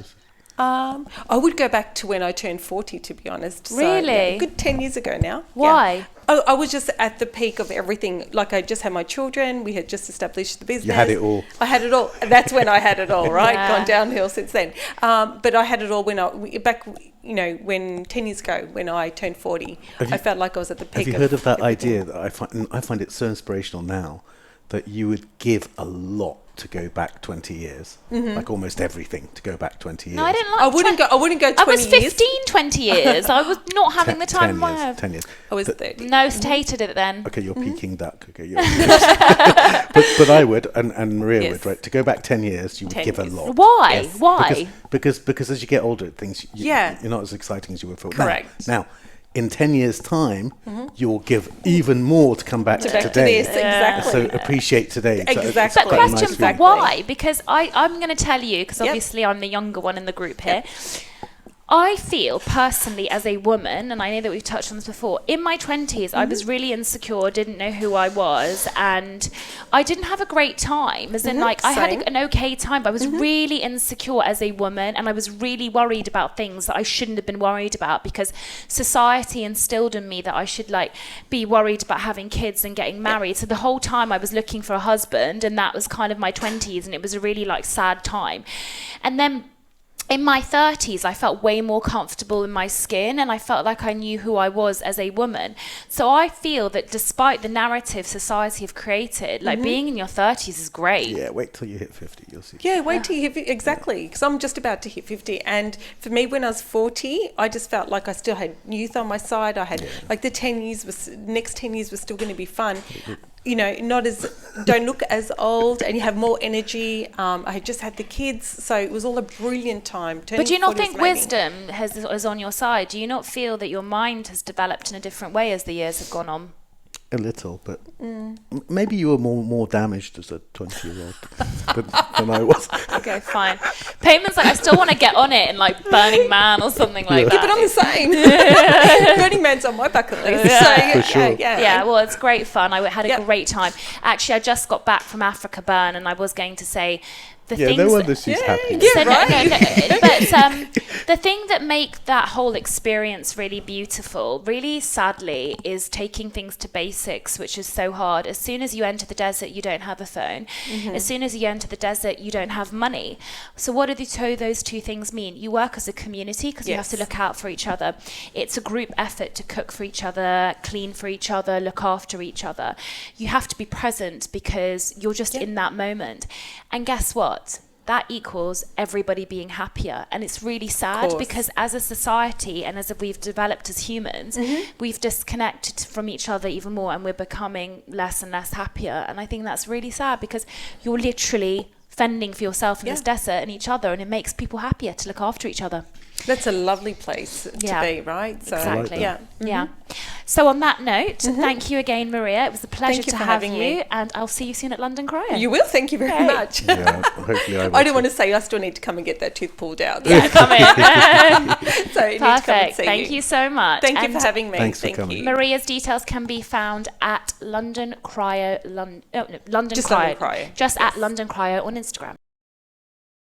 Speaker 1: I would go back to when I turned 40, to be honest.
Speaker 3: Really?
Speaker 1: So, a good 10 years ago now.
Speaker 3: Why?
Speaker 1: Yeah. I was just at the peak of everything. Like, I just had my children. We had just established the business.
Speaker 2: You had it all.
Speaker 1: I had it all. That's when I had it all, right? Gone downhill since then. But I had it all when when 10 years ago, when I turned 40, I felt like I was at the peak.
Speaker 2: Have you heard of that idea that I find it so inspirational now, that you would give a lot to go back 20 years, like almost everything to go back 20 years.
Speaker 3: No, I didn't like.
Speaker 1: I wouldn't go 20 years.
Speaker 3: I was 15, 20 years. I was not having the time of my life.
Speaker 2: 10 years.
Speaker 1: I was 30.
Speaker 3: No, hated it then.
Speaker 2: Okay, you're Peking duck. Okay, but I would, and Maria would, right? To go back 10 years, you would give a lot.
Speaker 3: Why?
Speaker 1: Yes.
Speaker 3: Why?
Speaker 2: Because as you get older, things you're not as exciting as you were before.
Speaker 1: Correct.
Speaker 2: Now, in 10 years' time, you'll give even more to come back to today.
Speaker 1: This, exactly.
Speaker 2: So appreciate today.
Speaker 1: Exactly.
Speaker 3: But question, why? Because I'm going to tell you, because obviously I'm the younger one in the group here. I feel personally as a woman, and I know that we've touched on this before, in my 20s, I was really insecure, didn't know who I was, and I didn't have a great time. As in, like, I had an okay time, but I was really insecure as a woman, and I was really worried about things that I shouldn't have been worried about, because society instilled in me that I should, like, be worried about having kids and getting married. So the whole time I was looking for a husband, and that was kind of my 20s, and it was a really, like, sad time. And then in my 30s, I felt way more comfortable in my skin, and I felt like I knew who I was as a woman. So I feel that despite the narrative society have created, like being in your 30s is great.
Speaker 2: Yeah, wait till you hit 50, you'll see.
Speaker 1: Yeah, wait till you hit 50, exactly, because I'm just about to hit 50. And for me, when I was 40, I just felt like I still had youth on my side. I had, like, the next 10 years was still going to be fun. Don't look as old, and you have more energy. I had just had the kids, so it was all a brilliant time.
Speaker 3: But do you not think wisdom is on your side? Do you not feel that your mind has developed in a different way as the years have gone on?
Speaker 2: A little, but maybe you were more damaged as a 20-year-old than I was.
Speaker 3: Okay, fine. Payman's like, I still want to get on it, and like Burning Man or something like that.
Speaker 1: Yeah, but I'm the same. Burning Man's on my bucket list.
Speaker 2: For sure.
Speaker 3: Yeah, well, it's great fun. I had a great time. Actually, I just got back from Africa Burn, and I was going to say,
Speaker 2: no wonder she's happy.
Speaker 3: So but the thing that make that whole experience really beautiful, really sadly, is taking things to basics, which is so hard. As soon as you enter the desert, you don't have a phone. As soon as you enter the desert, you don't have money. So what do those two things mean? You work as a community because you have to look out for each other. It's a group effort to cook for each other, clean for each other, look after each other. You have to be present because you're just in that moment. And guess what? that equals everybody being happier. And it's really sad because as a society and as we've developed as humans, we've disconnected from each other even more, and we're becoming less and less happier. And I think that's really sad because you're literally fending for yourself in this desert and each other, and it makes people happier to look after each other.
Speaker 1: That's a lovely place to be, right? So,
Speaker 3: exactly.
Speaker 1: Yeah.
Speaker 3: So on that note, thank you again, Maria. It was a pleasure to have you,
Speaker 1: me.
Speaker 3: and I'll see you soon at London Cryo.
Speaker 1: You will. Thank you very much.
Speaker 2: Yeah, hopefully I will.
Speaker 1: I don't want to say I still need to come and get that tooth pulled out.
Speaker 3: Yeah, come in.
Speaker 1: So you need to come and
Speaker 3: Perfect.
Speaker 1: see
Speaker 3: Thank you so much.
Speaker 1: Thank you
Speaker 3: And
Speaker 1: for having me.
Speaker 2: Thanks for
Speaker 1: Thank
Speaker 2: coming.
Speaker 1: you.
Speaker 3: Maria's details can be found at London Cryo, London
Speaker 1: Just
Speaker 3: Cryo.
Speaker 1: London Cryo.
Speaker 3: Just at London Cryo on Instagram.